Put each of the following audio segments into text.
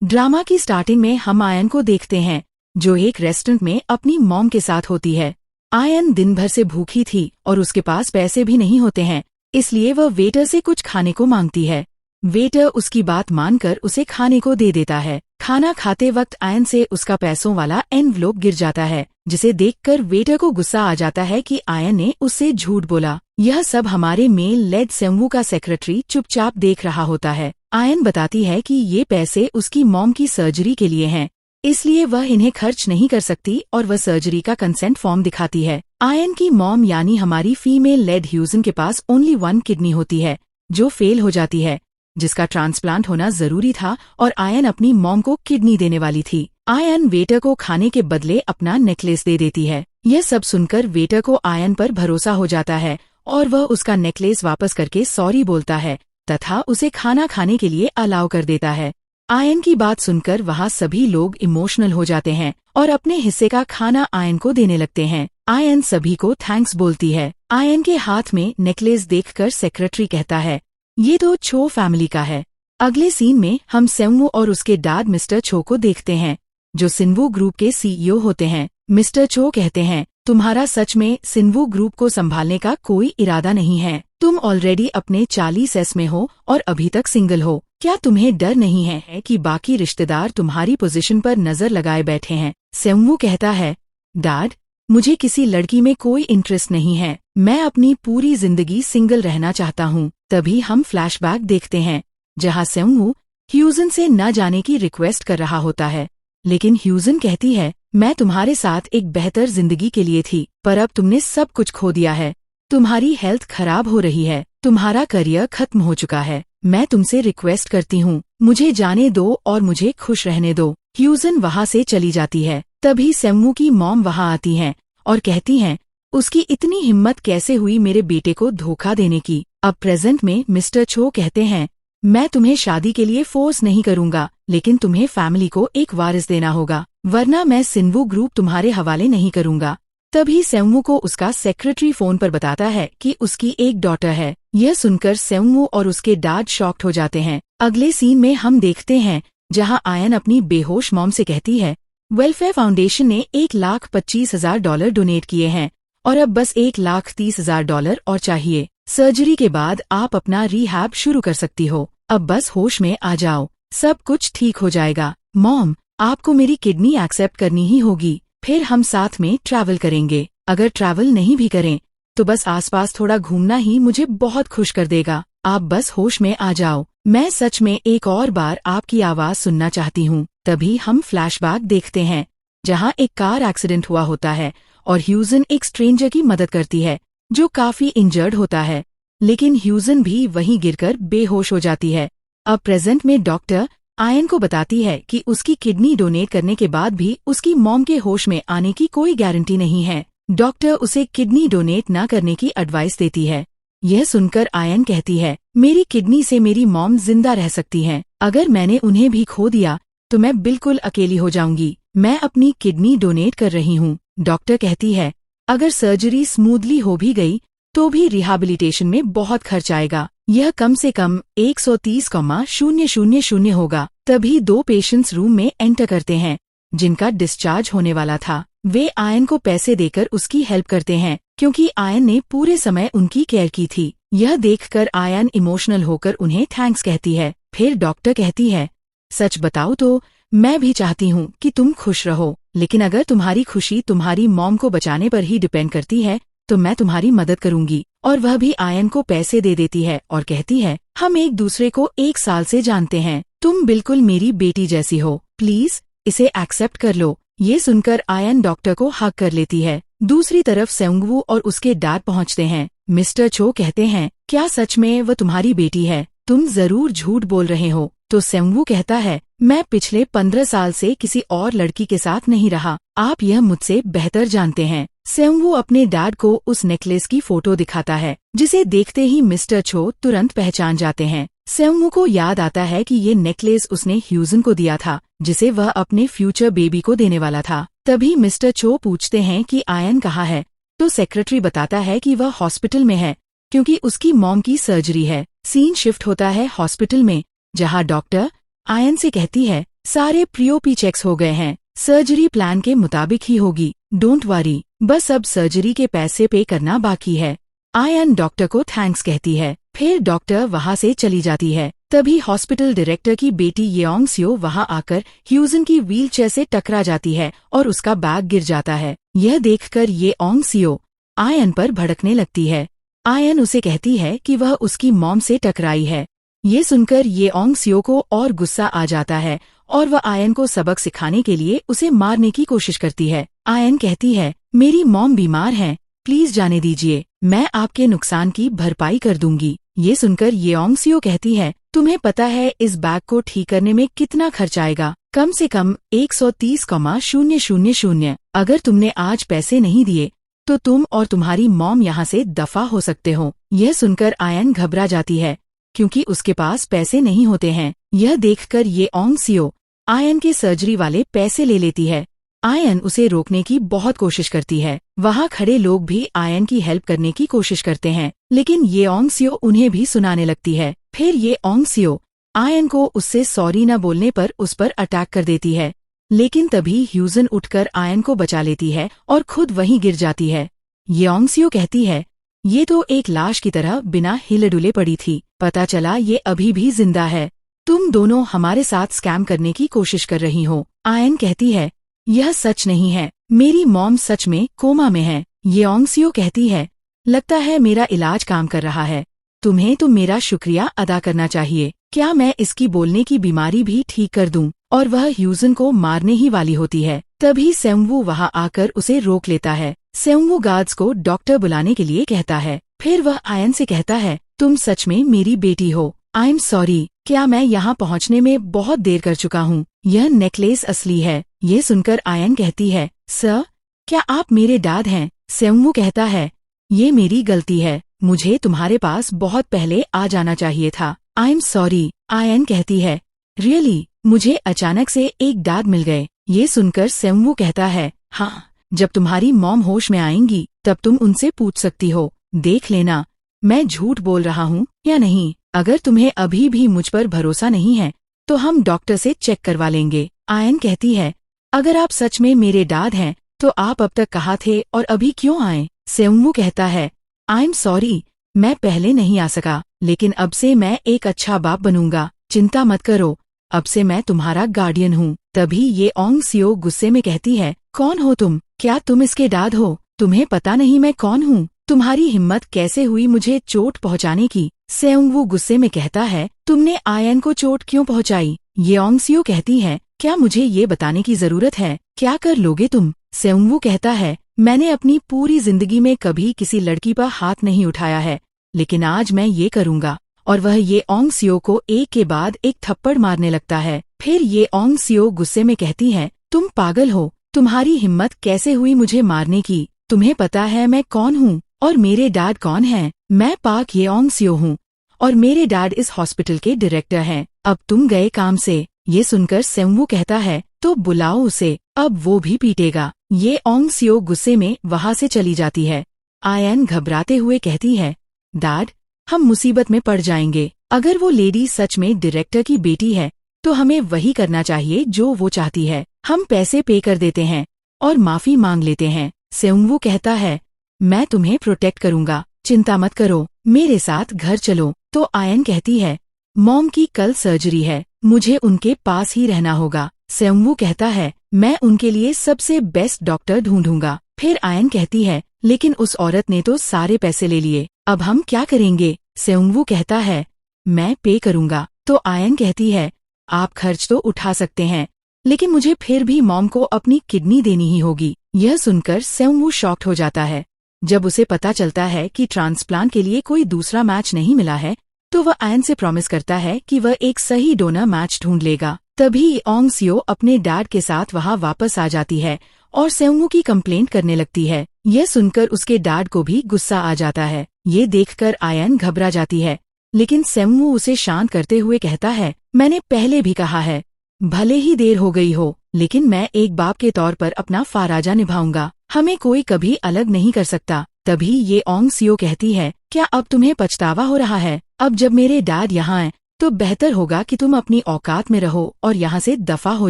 Drama की starting में हम आयन को देखते हैं जो एक रेस्टोरेंट में अपनी मॉम के साथ होती है। आयन दिन भर से भूखी थी और उसके पास पैसे भी नहीं होते हैं, इसलिए वह वेटर से कुछ खाने को मांगती है। वेटर उसकी बात मानकर उसे खाने को दे देता है। खाना खाते वक्त आयन से उसका पैसों वाला एनवलप गिर जाता है, जिसे देखकर वेटर को गुस्सा आ जाता है कि आयन ने उससे झूठ बोला। यह सब हमारे मेल लेड सेंवू का सेक्रेटरी चुपचाप देख रहा होता है। आयन बताती है कि ये पैसे उसकी मॉम की सर्जरी के लिए हैं, इसलिए वह इन्हें खर्च नहीं कर सकती और वह सर्जरी का कंसेंट फॉर्म दिखाती है। आयन की मॉम यानी हमारी फीमेल लेड ह्यूजन के पास ओनली 1 किडनी होती है जो फेल हो जाती है, जिसका ट्रांसप्लांट होना जरूरी था और आयन अपनी मॉम को किडनी देने वाली थी। आयन वेटर को खाने के बदले अपना नेकलेस दे देती है। यह सब सुनकर वेटर को आयन पर भरोसा हो जाता है और वह उसका नेकलेस वापस करके सॉरी बोलता है तथा उसे खाना खाने के लिए अलाउ कर देता है। आयन की बात सुनकर वहाँ सभी लोग इमोशनल हो जाते हैं और अपने हिस्से का खाना आयन को देने लगते हैं। आयन सभी को थैंक्स बोलती है। आयन के हाथ में नेकलेस देखकर सेक्रेटरी कहता है, ये तो छो फैमिली का है। अगले सीन में हम सेंवू और उसके डैड मिस्टर छो को देखते हैं, जो सिन्वू ग्रुप के सीईओ होते हैं। मिस्टर छो कहते हैं, तुम्हारा सच में सिन्वू ग्रुप को संभालने का कोई इरादा नहीं है। तुम ऑलरेडी अपने 40s में हो और अभी तक सिंगल हो। क्या तुम्हें डर नहीं है कि बाकी रिश्तेदार तुम्हारी पोजीशन पर नजर लगाए बैठे हैं? सेंवू कहता है, डैड, मुझे किसी लड़की में कोई इंटरेस्ट नहीं है। मैं अपनी पूरी जिंदगी सिंगल रहना चाहता हूँ। तभी हम फ्लैशबैक देखते हैं जहाँ सेंवू ह्यूजन से न जाने की रिक्वेस्ट कर रहा होता है, लेकिन ह्यूजन कहती है, मैं तुम्हारे साथ एक बेहतर जिंदगी के लिए थी, पर अब तुमने सब कुछ खो दिया है। तुम्हारी हेल्थ खराब हो रही है, तुम्हारा करियर खत्म हो चुका है। मैं तुमसे रिक्वेस्ट करती हूँ, मुझे जाने दो और मुझे खुश रहने दो। ह्यूजन वहाँ से चली जाती है। तभी सेंवू की मॉम वहाँ आती हैं और कहती हैं, उसकी इतनी हिम्मत कैसे हुई मेरे बेटे को धोखा देने की। अब प्रेजेंट में मिस्टर छो कहते हैं, मैं तुम्हें शादी के लिए फोर्स नहीं करूंगा, लेकिन तुम्हें फैमिली को एक वारिस देना होगा, वरना मैं सिन्वू ग्रुप तुम्हारे हवाले नहीं करूंगा। तभी सेंवू को उसका सेक्रेटरी फोन पर बताता है कि उसकी एक डॉटर है। यह सुनकर सेंवू और उसके डैड शॉक्ड हो जाते हैं। अगले सीन में हम देखते हैं जहां आयन अपनी बेहोश मॉम से कहती है, वेलफेयर फाउंडेशन ने $1,25,000 डोनेट किए हैं और अब बस $1,30,000 और चाहिए। सर्जरी के बाद आप अपना रिहैब शुरू कर सकती हो। अब बस होश में आ जाओ, सब कुछ ठीक हो जाएगा। मॉम, आपको मेरी किडनी एक्सेप्ट करनी ही होगी, फिर हम साथ में ट्रैवल करेंगे। अगर ट्रैवल नहीं भी करें तो बस आसपास थोड़ा घूमना ही मुझे बहुत खुश कर देगा। आप बस होश में आ जाओ। मैं सच में एक और बार आपकी आवाज सुनना चाहती हूँ। तभी हम फ्लैशबैक देखते हैं जहाँ एक कार एक्सीडेंट हुआ होता है और ह्यूजन एक स्ट्रेंजर की मदद करती है जो काफी इंजर्ड होता है, लेकिन ह्यूजन भी वहीं गिरकर बेहोश हो जाती है। अब प्रेजेंट में डॉक्टर आयन को बताती है कि उसकी किडनी डोनेट करने के बाद भी उसकी मॉम के होश में आने की कोई गारंटी नहीं है। डॉक्टर उसे किडनी डोनेट न करने की एडवाइस देती है। यह सुनकर आयन कहती है, मेरी किडनी से मेरी मॉम जिंदा रह सकती हैं। अगर मैंने उन्हें भी खो दिया तो मैं बिल्कुल अकेली हो जाऊंगी। मैं अपनी किडनी डोनेट कर रही हूँ। डॉक्टर कहती है, अगर सर्जरी स्मूथली हो भी गई तो भी रिहैबिलिटेशन में बहुत खर्च आएगा। यह कम से कम 130,000 होगा। तभी 2 पेशेंट्स रूम में एंटर करते हैं जिनका डिस्चार्ज होने वाला था। वे आयन को पैसे देकर उसकी हेल्प करते हैं क्योंकि आयन ने पूरे समय उनकी केयर की थी। यह देखकर आयन इमोशनल होकर उन्हें थैंक्स कहती है। फिर डॉक्टर कहती है, सच बताओ तो मैं भी चाहती हूँ कि तुम खुश रहो, लेकिन अगर तुम्हारी खुशी तुम्हारी मॉम को बचाने पर ही डिपेंड करती है तो मैं तुम्हारी मदद करूंगी। और वह भी आयन को पैसे दे देती है और कहती है, हम एक दूसरे को 1 साल से जानते हैं, तुम बिल्कुल मेरी बेटी जैसी हो, प्लीज इसे एक्सेप्ट कर लो। ये सुनकर आयन डॉक्टर को हग कर लेती है। दूसरी तरफ सेंगवू और उसके डैड पहुंचते हैं। मिस्टर छो कहते हैं, क्या सच में वह तुम्हारी बेटी है? तुम जरूर झूठ बोल रहे हो। तो सेंगवू कहता है, मैं पिछले 15 साल से किसी और लड़की के साथ नहीं रहा, आप यह मुझसे बेहतर जानते हैं। सेंगवू अपने डैड को उस नेकलेस की फोटो दिखाता है, जिसे देखते ही मिस्टर छो तुरंत पहचान जाते हैं। सेंगवू को याद आता है कि ये नेकलेस उसने ह्यूजन को दिया था, जिसे वह अपने फ्यूचर बेबी को देने वाला था। तभी मिस्टर छो पूछते हैं कि आयन कहाँ है, तो सेक्रेटरी बताता है कि वह हॉस्पिटल में है क्योंकि उसकी मॉम की सर्जरी है। सीन शिफ्ट होता है हॉस्पिटल में, जहाँ डॉक्टर आयन से कहती है, सारे प्रीओपी चेक्स हो गए हैं, सर्जरी प्लान के मुताबिक ही होगी, डोंट वरी, बस अब सर्जरी के पैसे पे करना बाकी है। आयन डॉक्टर को थैंक्स कहती है, फिर डॉक्टर वहाँ से चली जाती है। तभी हॉस्पिटल डायरेक्टर की बेटी येओंग सियो वहाँ आकर ह्यूजन की व्हीलचेयर से टकरा जाती है और उसका बैग गिर जाता है। यह देखकर येओंग सियो आयन पर भड़कने लगती है। आयन उसे कहती है कि वह उसकी मॉम से टकराई है। ये सुनकर येओंग सियो को और गुस्सा आ जाता है और वह आयन को सबक सिखाने के लिए उसे मारने की कोशिश करती है। आयन कहती है, मेरी मॉम बीमार है, प्लीज जाने दीजिए, मैं आपके नुकसान की भरपाई कर दूंगी। ये सुनकर येओंग सियो कहती है, तुम्हें पता है इस बैग को ठीक करने में कितना खर्च आएगा? कम से कम 130,000। अगर तुमने आज पैसे नहीं दिए तो तुम और तुम्हारी मॉम यहाँ से दफा हो सकते हो। यह सुनकर आयन घबरा जाती है क्योंकि उसके पास पैसे नहीं होते हैं। यह देखकर येओंग सियो आयन के सर्जरी वाले पैसे ले लेती है। आयन उसे रोकने की बहुत कोशिश करती है। वहाँ खड़े लोग भी आयन की हेल्प करने की कोशिश करते हैं, लेकिन येओंग सियो उन्हें भी सुनाने लगती है। फिर येओंग सियो आयन को उससे सॉरी न बोलने पर उस पर अटैक कर देती है, लेकिन तभी ह्यूजन उठकर आयन को बचा लेती है और खुद वहीं गिर जाती है। येओंग सियो कहती है, ये तो एक लाश की तरह बिना हिले डुले पड़ी थी, पता चला ये अभी भी जिंदा है। तुम दोनों हमारे साथ स्कैम करने की कोशिश कर रही हो। आयन कहती है, यह सच नहीं है, मेरी मॉम सच में कोमा में है। येओंग सियो कहती है, लगता है मेरा इलाज काम कर रहा है, तुम्हें तो मेरा शुक्रिया अदा करना चाहिए। क्या मैं इसकी बोलने की बीमारी भी ठीक कर दूं? और वह ह्यूजन को मारने ही वाली होती है। तभी सेंगवू वहां आकर उसे रोक लेता है। सेंगवू गार्ड्स को डॉक्टर बुलाने के लिए कहता है। फिर वह आयन से कहता है, तुम सच में मेरी बेटी हो। आई एम सॉरी, क्या मैं यहाँ पहुँचने में बहुत देर कर चुका हूँ। यह नेकलेस असली है। ये सुनकर आयन कहती है, सर, क्या आप मेरे डैड हैं? सेंगवू कहता है, ये मेरी गलती है, मुझे तुम्हारे पास बहुत पहले आ जाना चाहिए था। I am sorry. आयन कहती है, रियली, मुझे अचानक से एक डैड मिल गए। ये सुनकर सेंगवू कहता है, हाँ, जब तुम्हारी मॉम होश में आएंगी तब तुम उनसे पूछ सकती हो। देख लेना मैं झूठ बोल रहा हूँ या नहीं। अगर तुम्हें अभी भी मुझ पर भरोसा नहीं है तो हम डॉक्टर से चेक करवा लेंगे। आयन कहती है, अगर आप सच में मेरे डैड हैं तो आप अब तक कहाँ थे और अभी क्यों आए? सेंगवू कहता है, आई एम सॉरी, मैं पहले नहीं आ सका, लेकिन अब से मैं एक अच्छा बाप बनूंगा। चिंता मत करो, अब से मैं तुम्हारा गार्डियन हूँ। तभी येओंग सियो गुस्से में कहती है, कौन हो तुम? क्या तुम इसके डैड हो? तुम्हें पता नहीं मैं कौन हूँ? तुम्हारी हिम्मत कैसे हुई मुझे चोट पहुँचाने की? सेंगवू गुस्से में कहता है, तुमने आयन को चोट क्यों पहुँचाई? येओंग सियो कहती है, क्या मुझे ये बताने की जरूरत है? क्या कर लोगे तुम? सेंगवू कहता है, मैंने अपनी पूरी जिंदगी में कभी किसी लड़की पर हाथ नहीं उठाया है, लेकिन आज मैं ये करूंगा। और वह येओंग सियो को एक के बाद एक थप्पड़ मारने लगता है। फिर येओंग सियो गुस्से में कहती है, तुम पागल हो, तुम्हारी हिम्मत कैसे हुई मुझे मारने की? तुम्हें पता है मैं कौन हूँ और मेरे डैड कौन हैं? मैं पाक येओंग सियो हूँ और मेरे डैड इस हॉस्पिटल के डायरेक्टर हैं। अब तुम गए काम से। ये सुनकर सेंगवू कहता है, तो बुलाओ उसे, अब वो भी पीटेगा। येओंग सियो गुस्से में वहाँ से चली जाती है। आयन घबराते हुए कहती है, डैड, हम मुसीबत में पड़ जाएंगे। अगर वो लेडी सच में डायरेक्टर की बेटी है तो हमें वही करना चाहिए जो वो चाहती है। हम पैसे पे कर देते हैं और माफी मांग लेते हैं। सेंगवू कहता है, मैं तुम्हें प्रोटेक्ट करूंगा, चिंता मत करो, मेरे साथ घर चलो। तो आयन कहती है, मॉम की कल सर्जरी है, मुझे उनके पास ही रहना होगा। सेंगवू कहता है, मैं उनके लिए सबसे बेस्ट डॉक्टर ढूंढूंगा। फिर आयन कहती है, लेकिन उस औरत ने तो सारे पैसे ले लिए, अब हम क्या करेंगे? सेंगवू कहता है, मैं पे करूंगा। तो आयन कहती है, आप खर्च तो उठा सकते हैं, लेकिन मुझे फिर भी मॉम को अपनी किडनी देनी ही होगी। यह सुनकर सेंगवू शॉक्ड हो जाता है। जब उसे पता चलता है कि ट्रांसप्लांट के लिए कोई दूसरा मैच नहीं मिला है तो वह आयन से प्रॉमिस करता है कि वह एक सही डोनर मैच ढूंढ लेगा। तभी येओंग सियो अपने डैड के साथ वहां वापस आ जाती है और सेंगवू की कंप्लेंट करने लगती है। यह सुनकर उसके डैड को भी गुस्सा आ जाता है। ये देखकर आयन घबरा जाती है, लेकिन सेंगवू उसे शांत करते हुए कहता है, मैंने पहले भी कहा है, भले ही देर हो गई हो, लेकिन मैं एक बाप के तौर पर अपना फाराजा निभाऊंगा। हमें कोई कभी अलग नहीं कर सकता। तभी येओंग सियो कहती है, क्या अब तुम्हें पछतावा हो रहा है? अब जब मेरे डैड यहाँ हैं तो बेहतर होगा कि तुम अपनी औकात में रहो और यहाँ से दफा हो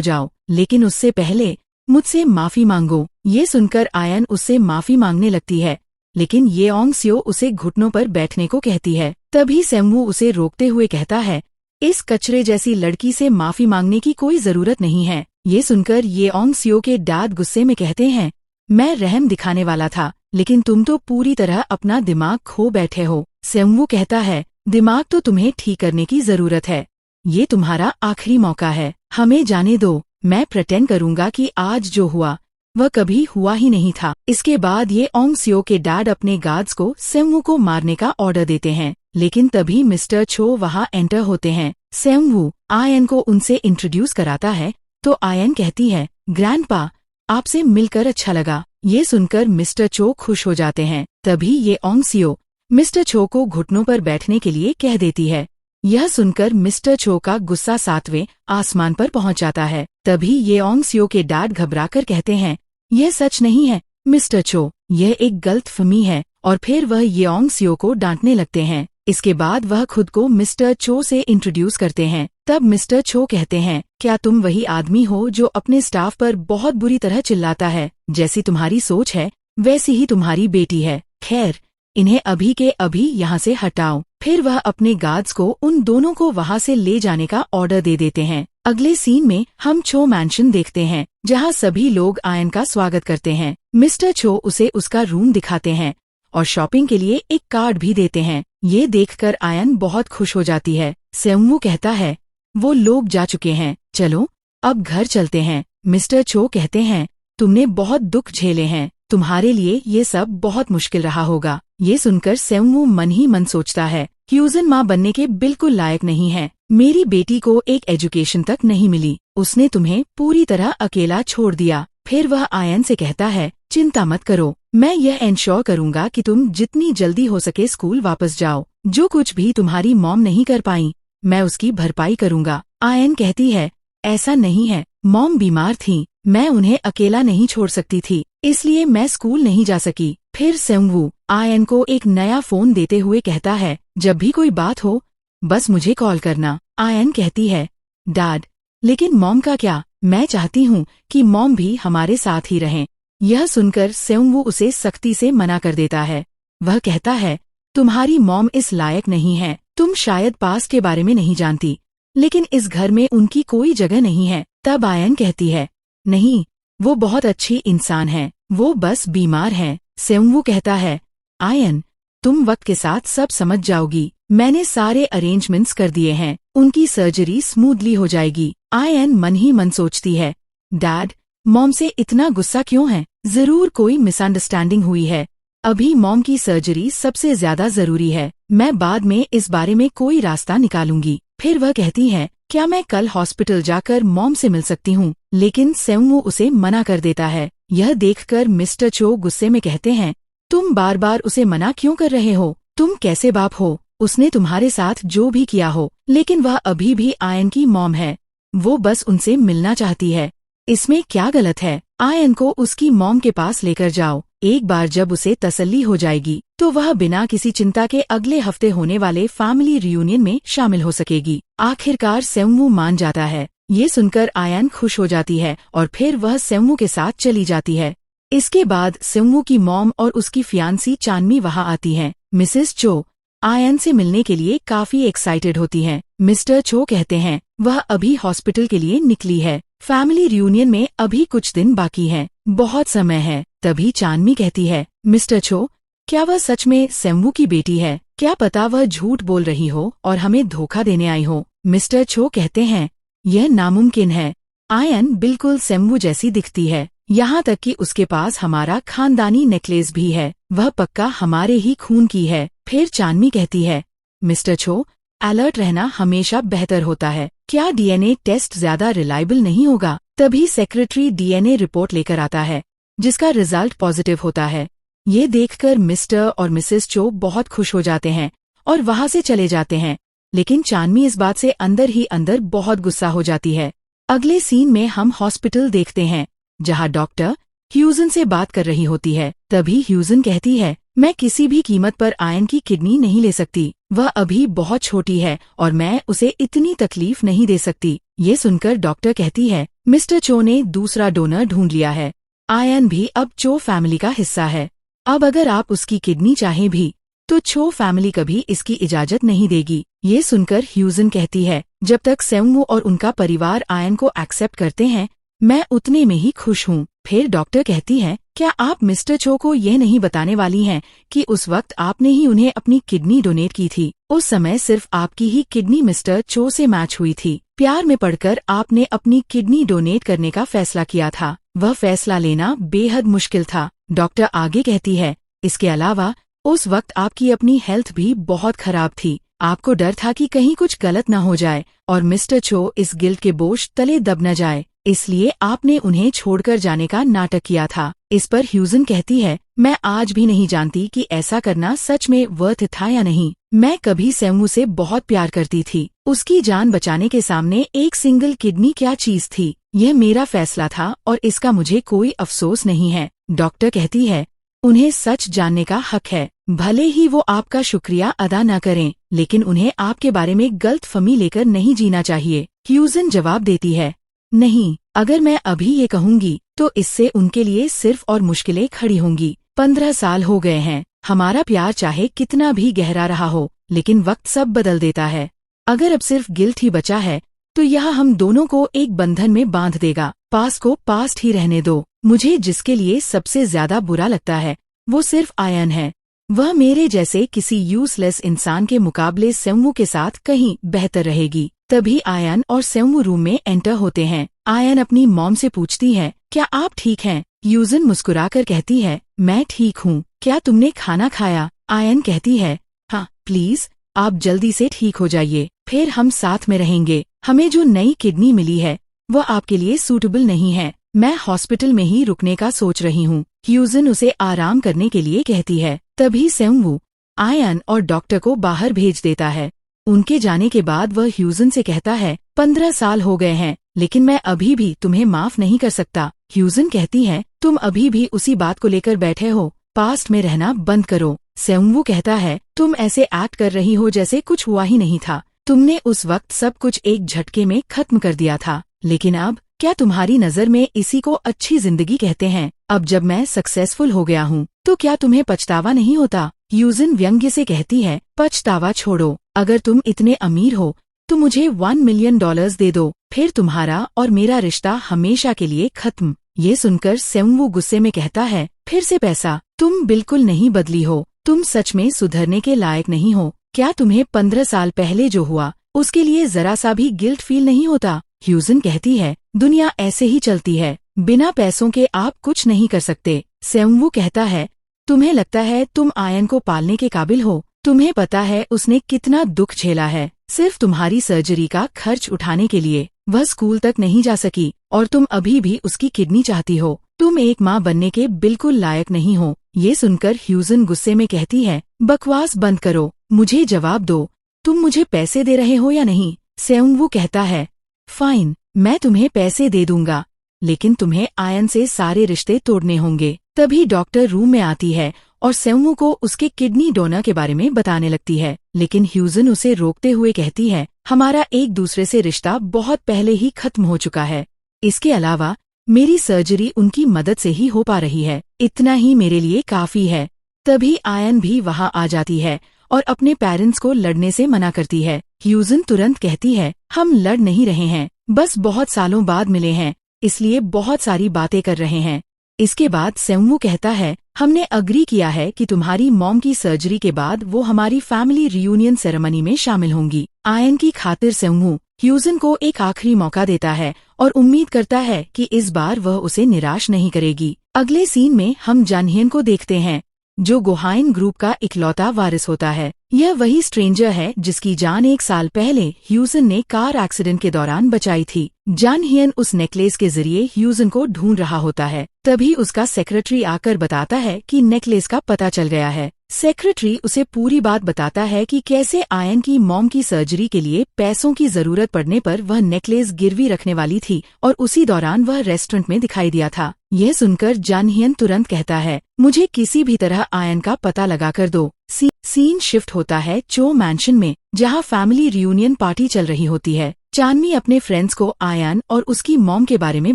जाओ, लेकिन उससे पहले मुझसे माफी मांगो। ये सुनकर आयन उससे माफी मांगने लगती है, लेकिन ये ओंग स्यो उसे घुटनों पर बैठने को कहती है। तभी सेंगवू उसे रोकते हुए कहता है, इस कचरे जैसी लड़की से माफी मांगने की कोई जरूरत नहीं है। ये सुनकर ये ओंग स्यो के डैड गुस्से में कहते हैं, मैं रहम दिखाने वाला था, लेकिन तुम तो पूरी तरह अपना दिमाग खो बैठे हो। सेंगवू कहता है, दिमाग तो तुम्हें ठीक करने की जरूरत है, ये तुम्हारा आखिरी मौका है, हमें जाने दो। मैं प्रिटेंड करूंगा कि आज जो हुआ वह कभी हुआ ही नहीं था। इसके बाद ये ओंग स्यो के डैड अपने गार्ड्स को सेंगवू को मारने का ऑर्डर देते हैं, लेकिन तभी मिस्टर छो वहाँ एंटर होते हैं। सेंगवू आयन को उनसे इंट्रोड्यूस कराता है, तो आयन कहती है, ग्रैंडपा, आपसे मिलकर अच्छा लगा। ये सुनकर मिस्टर चो खुश हो जाते हैं। तभी ये ओंग स्यो मिस्टर छो को घुटनों पर बैठने के लिए कह देती है। यह सुनकर मिस्टर छो का गुस्सा 7वें आसमान पर पहुंच जाता है। तभी ये ओंग स्यो के डैड घबराकर कहते हैं, यह सच नहीं है मिस्टर छो, यह एक गलतफहमी है, और फिर वह ये ओंग स्यो को डांटने लगते हैं। इसके बाद वह खुद को मिस्टर चो से इंट्रोड्यूस करते हैं। तब मिस्टर छो कहते हैं, क्या तुम वही आदमी हो जो अपने स्टाफ पर बहुत बुरी तरह चिल्लाता है? जैसी तुम्हारी सोच है वैसी ही तुम्हारी बेटी है। खैर, इन्हें अभी के अभी यहाँ से हटाओ। फिर वह अपने गार्ड्स को उन दोनों को वहाँ से ले जाने का ऑर्डर दे देते हैं। अगले सीन में हम छो मैंशन देखते हैं, जहाँ सभी लोग आयन का स्वागत करते हैं। मिस्टर छो उसे उसका रूम दिखाते हैं और शॉपिंग के लिए एक कार्ड भी देते हैं। ये देखकर आयन बहुत खुश हो जाती है। सेंगवू कहता है, वो लोग जा चुके हैं, चलो अब घर चलते हैं। मिस्टर छो कहते हैं, तुमने बहुत दुख झेले हैं, तुम्हारे लिए ये सब बहुत मुश्किल रहा होगा। ये सुनकर सेंगवू मन ही मन सोचता है, ह्यूजन माँ बनने के बिल्कुल लायक नहीं है। मेरी बेटी को एक एजुकेशन तक नहीं मिली, उसने तुम्हें पूरी तरह अकेला छोड़ दिया। फिर वह आयन से कहता है, चिंता मत करो, मैं यह इंश्योर करूंगा कि तुम जितनी जल्दी हो सके स्कूल वापस जाओ। जो कुछ भी तुम्हारी मॉम नहीं कर पाई, मैं उसकी भरपाई करूंगा। आयन कहती है, ऐसा नहीं है, मॉम बीमार थी, मैं उन्हें अकेला नहीं छोड़ सकती थी, इसलिए मैं स्कूल नहीं जा सकी। फिर सेंगवू आयन को एक नया फोन देते हुए कहता है, जब भी कोई बात हो बस मुझे कॉल करना। आयन कहती है, डैड, लेकिन मॉम का क्या? मैं चाहती हूँ कि मॉम भी हमारे साथ ही रहें। यह सुनकर सेंगवू उसे सख्ती से मना कर देता है। वह कहता है, तुम्हारी मॉम इस लायक नहीं है, तुम शायद पास्ट के बारे में नहीं जानती, लेकिन इस घर में उनकी कोई जगह नहीं है। तब आयन कहती है, नहीं, वो बहुत अच्छी इंसान है, वो बस बीमार है। सेंगवू कहता है, आयन, तुम वक्त के साथ सब समझ जाओगी, मैंने सारे अरेंजमेंट्स कर दिए हैं, उनकी सर्जरी स्मूथली हो जाएगी। आयन मन ही मन सोचती है, डैड, मॉम से इतना गुस्सा क्यों है? जरूर कोई मिसअंडरस्टैंडिंग हुई है। अभी मॉम की सर्जरी सबसे ज्यादा जरूरी है, मैं बाद में इस बारे में कोई रास्ता निकालूंगी। फिर वह कहती है, क्या मैं कल हॉस्पिटल जाकर मॉम से मिल सकती हूँ? लेकिन सेंगवू उसे मना कर देता है। यह देखकर मिस्टर चो गुस्से में कहते हैं, तुम बार बार उसे मना क्यों कर रहे हो? तुम कैसे बाप हो? उसने तुम्हारे साथ जो भी किया हो, लेकिन वह अभी भी आयन की मॉम है, वो बस उनसे मिलना चाहती है, इसमें क्या गलत है? आयन को उसकी मॉम के पास लेकर जाओ, एक बार जब उसे तसल्ली हो जाएगी तो वह बिना किसी चिंता के अगले हफ्ते होने वाले फैमिली रियूनियन में शामिल हो सकेगी। आखिरकार सेंगवू मान जाता है। ये सुनकर आयन खुश हो जाती है और फिर वह सेंगवू के साथ चली जाती है। इसके बाद सेंगवू की मॉम और उसकी फियांसी चानमी वहाँ आती हैं। मिसेस चो आयन से मिलने के लिए काफी एक्साइटेड होती हैं। मिस्टर चो कहते हैं, वह अभी हॉस्पिटल के लिए निकली है, फैमिली रियूनियन में अभी कुछ दिन बाकी हैं, बहुत समय है। तभी चानमी कहती है, मिस्टर चो, क्या वह सच में सेंगवू की बेटी है? क्या पता वह झूठ बोल रही हो और हमें धोखा देने आई हो। मिस्टर चो कहते हैं, यह नामुमकिन है, आयन बिल्कुल सेंगवू जैसी दिखती है, यहाँ तक कि उसके पास हमारा खानदानी नेकलेस भी है, वह पक्का हमारे ही खून की है। फिर चानमी कहती है, मिस्टर छो, अलर्ट रहना हमेशा बेहतर होता है, क्या डीएनए टेस्ट ज्यादा रिलायबल नहीं होगा? तभी सेक्रेटरी डीएनए रिपोर्ट लेकर आता है, जिसका रिजल्ट पॉजिटिव होता है। ये देखकर मिस्टर और मिसेस चो बहुत खुश हो जाते हैं और वहाँ से चले जाते हैं, लेकिन चानमी इस बात से अंदर ही अंदर बहुत गुस्सा हो जाती है। अगले सीन में हम हॉस्पिटल देखते हैं, जहाँ डॉक्टर ह्यूजन से बात कर रही होती है। तभी ह्यूजन कहती है, मैं किसी भी कीमत पर आयन की किडनी नहीं ले सकती, वह अभी बहुत छोटी है और मैं उसे इतनी तकलीफ नहीं दे सकती। ये सुनकर डॉक्टर कहती है, मिस्टर चो ने दूसरा डोनर ढूंढ लिया है। आयन भी अब चो फैमिली का हिस्सा है। अब अगर आप उसकी किडनी चाहें भी तो चो फैमिली कभी इसकी इजाजत नहीं देगी। ये सुनकर ह्यूजन कहती है, जब तक सेंगवू और उनका परिवार आयन को एक्सेप्ट करते हैं मैं उतने में ही खुश हूँ। फिर डॉक्टर कहती है, क्या आप मिस्टर चो को यह नहीं बताने वाली हैं कि उस वक्त आपने ही उन्हें अपनी किडनी डोनेट की थी? उस समय सिर्फ आपकी ही किडनी मिस्टर चो से मैच हुई थी। प्यार में पड़कर आपने अपनी किडनी डोनेट करने का फैसला किया था। वह फैसला लेना बेहद मुश्किल था। डॉक्टर आगे कहती है, इसके अलावा उस वक्त आपकी अपनी हेल्थ भी बहुत खराब थी। आपको डर था कि कहीं कुछ गलत न हो जाए और मिस्टर चो इस गिल्ट के बोझ तले दब न जाए, इसलिए आपने उन्हें छोड़कर जाने का नाटक किया था। इस पर ह्यूजन कहती है, मैं आज भी नहीं जानती कि ऐसा करना सच में वर्थ था या नहीं। मैं कभी सेंगवू से बहुत प्यार करती थी। उसकी जान बचाने के सामने एक सिंगल किडनी क्या चीज थी। यह मेरा फैसला था और इसका मुझे कोई अफसोस नहीं है। डॉक्टर कहती है, उन्हें सच जानने का हक है। भले ही वो आपका शुक्रिया अदा न करें, लेकिन उन्हें आपके बारे में गलतफहमी लेकर नहीं जीना चाहिए। ह्यूजन जवाब देती है, नहीं, अगर मैं अभी ये कहूंगी तो इससे उनके लिए सिर्फ और मुश्किलें खड़ी होंगी। 15 साल हो गए हैं। हमारा प्यार चाहे कितना भी गहरा रहा हो, लेकिन वक्त सब बदल देता है। अगर अब सिर्फ गिल्ट ही बचा है तो यह हम दोनों को एक बंधन में बांध देगा। पास्ट को पास्ट ही रहने दो। मुझे जिसके लिए सबसे ज्यादा बुरा लगता है वो सिर्फ आयन है। वह मेरे जैसे किसी यूजलेस इंसान के मुकाबले सेंगवू के साथ कहीं बेहतर रहेगी। तभी आयन और सेंगवू रूम में एंटर होते हैं। आयन अपनी मॉम से पूछती है, क्या आप ठीक हैं? ह्यूजन मुस्कुराकर कहती है, मैं ठीक हूँ। क्या तुमने खाना खाया? आयन कहती है, हाँ प्लीज, आप जल्दी से ठीक हो जाइए, फिर हम साथ में रहेंगे। हमें जो नई किडनी मिली है वह आपके लिए सूटेबल नहीं है। मैं हॉस्पिटल में ही रुकने का सोच रही हूँ। ह्यूजन उसे आराम करने के लिए कहती है। तभी सेंगवू आयन और डॉक्टर को बाहर भेज देता है। उनके जाने के बाद वह ह्यूजन से कहता है, 15 साल हो गए हैं, लेकिन मैं अभी भी तुम्हें माफ नहीं कर सकता। ह्यूजन कहती है, तुम अभी भी उसी बात को लेकर बैठे हो। पास्ट में रहना बंद करो। सेंगवू कहता है, तुम ऐसे एक्ट कर रही हो जैसे कुछ हुआ ही नहीं था। तुमने उस वक्त सब कुछ एक झटके में खत्म कर दिया था, लेकिन अब क्या तुम्हारी नजर में इसी को अच्छी जिंदगी कहते हैं? अब जब मैं सक्सेसफुल हो गया हूँ तो क्या तुम्हें पछतावा नहीं होता? ह्यूजन व्यंग्य से कहती है, पछतावा छोड़ो। अगर तुम इतने अमीर हो तो मुझे $1 मिलियन दे दो, फिर तुम्हारा और मेरा रिश्ता हमेशा के लिए खत्म। ये सुनकर सेंगवू गुस्से में कहता है, फिर से पैसा? तुम बिल्कुल नहीं बदली हो। तुम सच में सुधरने के लायक नहीं हो। क्या तुम्हें 15 साल पहले जो हुआ उसके लिए जरा सा भी गिल्ट फील नहीं होता? ह्यूजन कहती है, दुनिया ऐसे ही चलती है, बिना पैसों के आप कुछ नहीं कर सकते। सेंगवू कहता है, तुम्हें लगता है तुम आयन को पालने के काबिल हो? तुम्हें पता है उसने कितना दुख झेला है सिर्फ तुम्हारी सर्जरी का खर्च उठाने के लिए। वह स्कूल तक नहीं जा सकी और तुम अभी भी उसकी किडनी चाहती हो। तुम एक माँ बनने के बिल्कुल लायक नहीं हो। ये सुनकर ह्यूजन गुस्से में कहती है, बकवास बंद करो, मुझे जवाब दो, तुम मुझे पैसे दे रहे हो या नहीं? सेंगवू कहता है, फाइन, मैं तुम्हें पैसे दे दूंगा, लेकिन तुम्हें आयन से सारे रिश्ते तोड़ने होंगे। तभी डॉक्टर रूम में आती है और सेंगवू को उसके किडनी डोनर के बारे में बताने लगती है, लेकिन ह्यूजन उसे रोकते हुए कहती है, हमारा एक दूसरे से रिश्ता बहुत पहले ही खत्म हो चुका है। इसके अलावा मेरी सर्जरी उनकी मदद से ही हो पा रही है, इतना ही मेरे लिए काफी है। तभी आयन भी वहां आ जाती है और अपने पेरेंट्स को लड़ने से मना करती है। ह्यूजन तुरंत कहती है, हम लड़ नहीं रहे हैं, बस बहुत सालों बाद मिले हैं, इसलिए बहुत सारी बातें कर रहे हैं। इसके बाद सेंगवू कहता है, हमने अग्री किया है कि तुम्हारी मॉम की सर्जरी के बाद वो हमारी फैमिली रियूनियन सेरेमनी में शामिल होंगी। आयन की खातिर सेंगवू ह्यूजन को एक आखिरी मौका देता है और उम्मीद करता है कि इस बार वह उसे निराश नहीं करेगी। अगले सीन में हम जानहियन को देखते हैं, जो गोहाइन ग्रुप का इकलौता वारिस होता है। यह वही स्ट्रेंजर है जिसकी जान 1 साल पहले ह्यूजन ने कार एक्सीडेंट के दौरान बचाई थी। जानहियन उस नेकलेस के जरिए ह्यूजन को ढूंढ रहा होता है। तभी उसका सेक्रेटरी आकर बताता है कि नेकलेस का पता चल गया है। सेक्रेटरी उसे पूरी बात बताता है कि कैसे आयन की मॉम की सर्जरी के लिए पैसों की जरूरत पड़ने पर वह नेकलेस गिरवी रखने वाली थी और उसी दौरान वह रेस्टोरेंट में दिखाई दिया था। यह सुनकर जान हियन तुरंत कहता है, मुझे किसी भी तरह आयन का पता लगा कर दो। सीन शिफ्ट होता है चो मैंशन में, जहाँ फैमिली रियूनियन पार्टी चल रही होती है। चानमी अपने फ्रेंड्स को आयन और उसकी मॉम के बारे में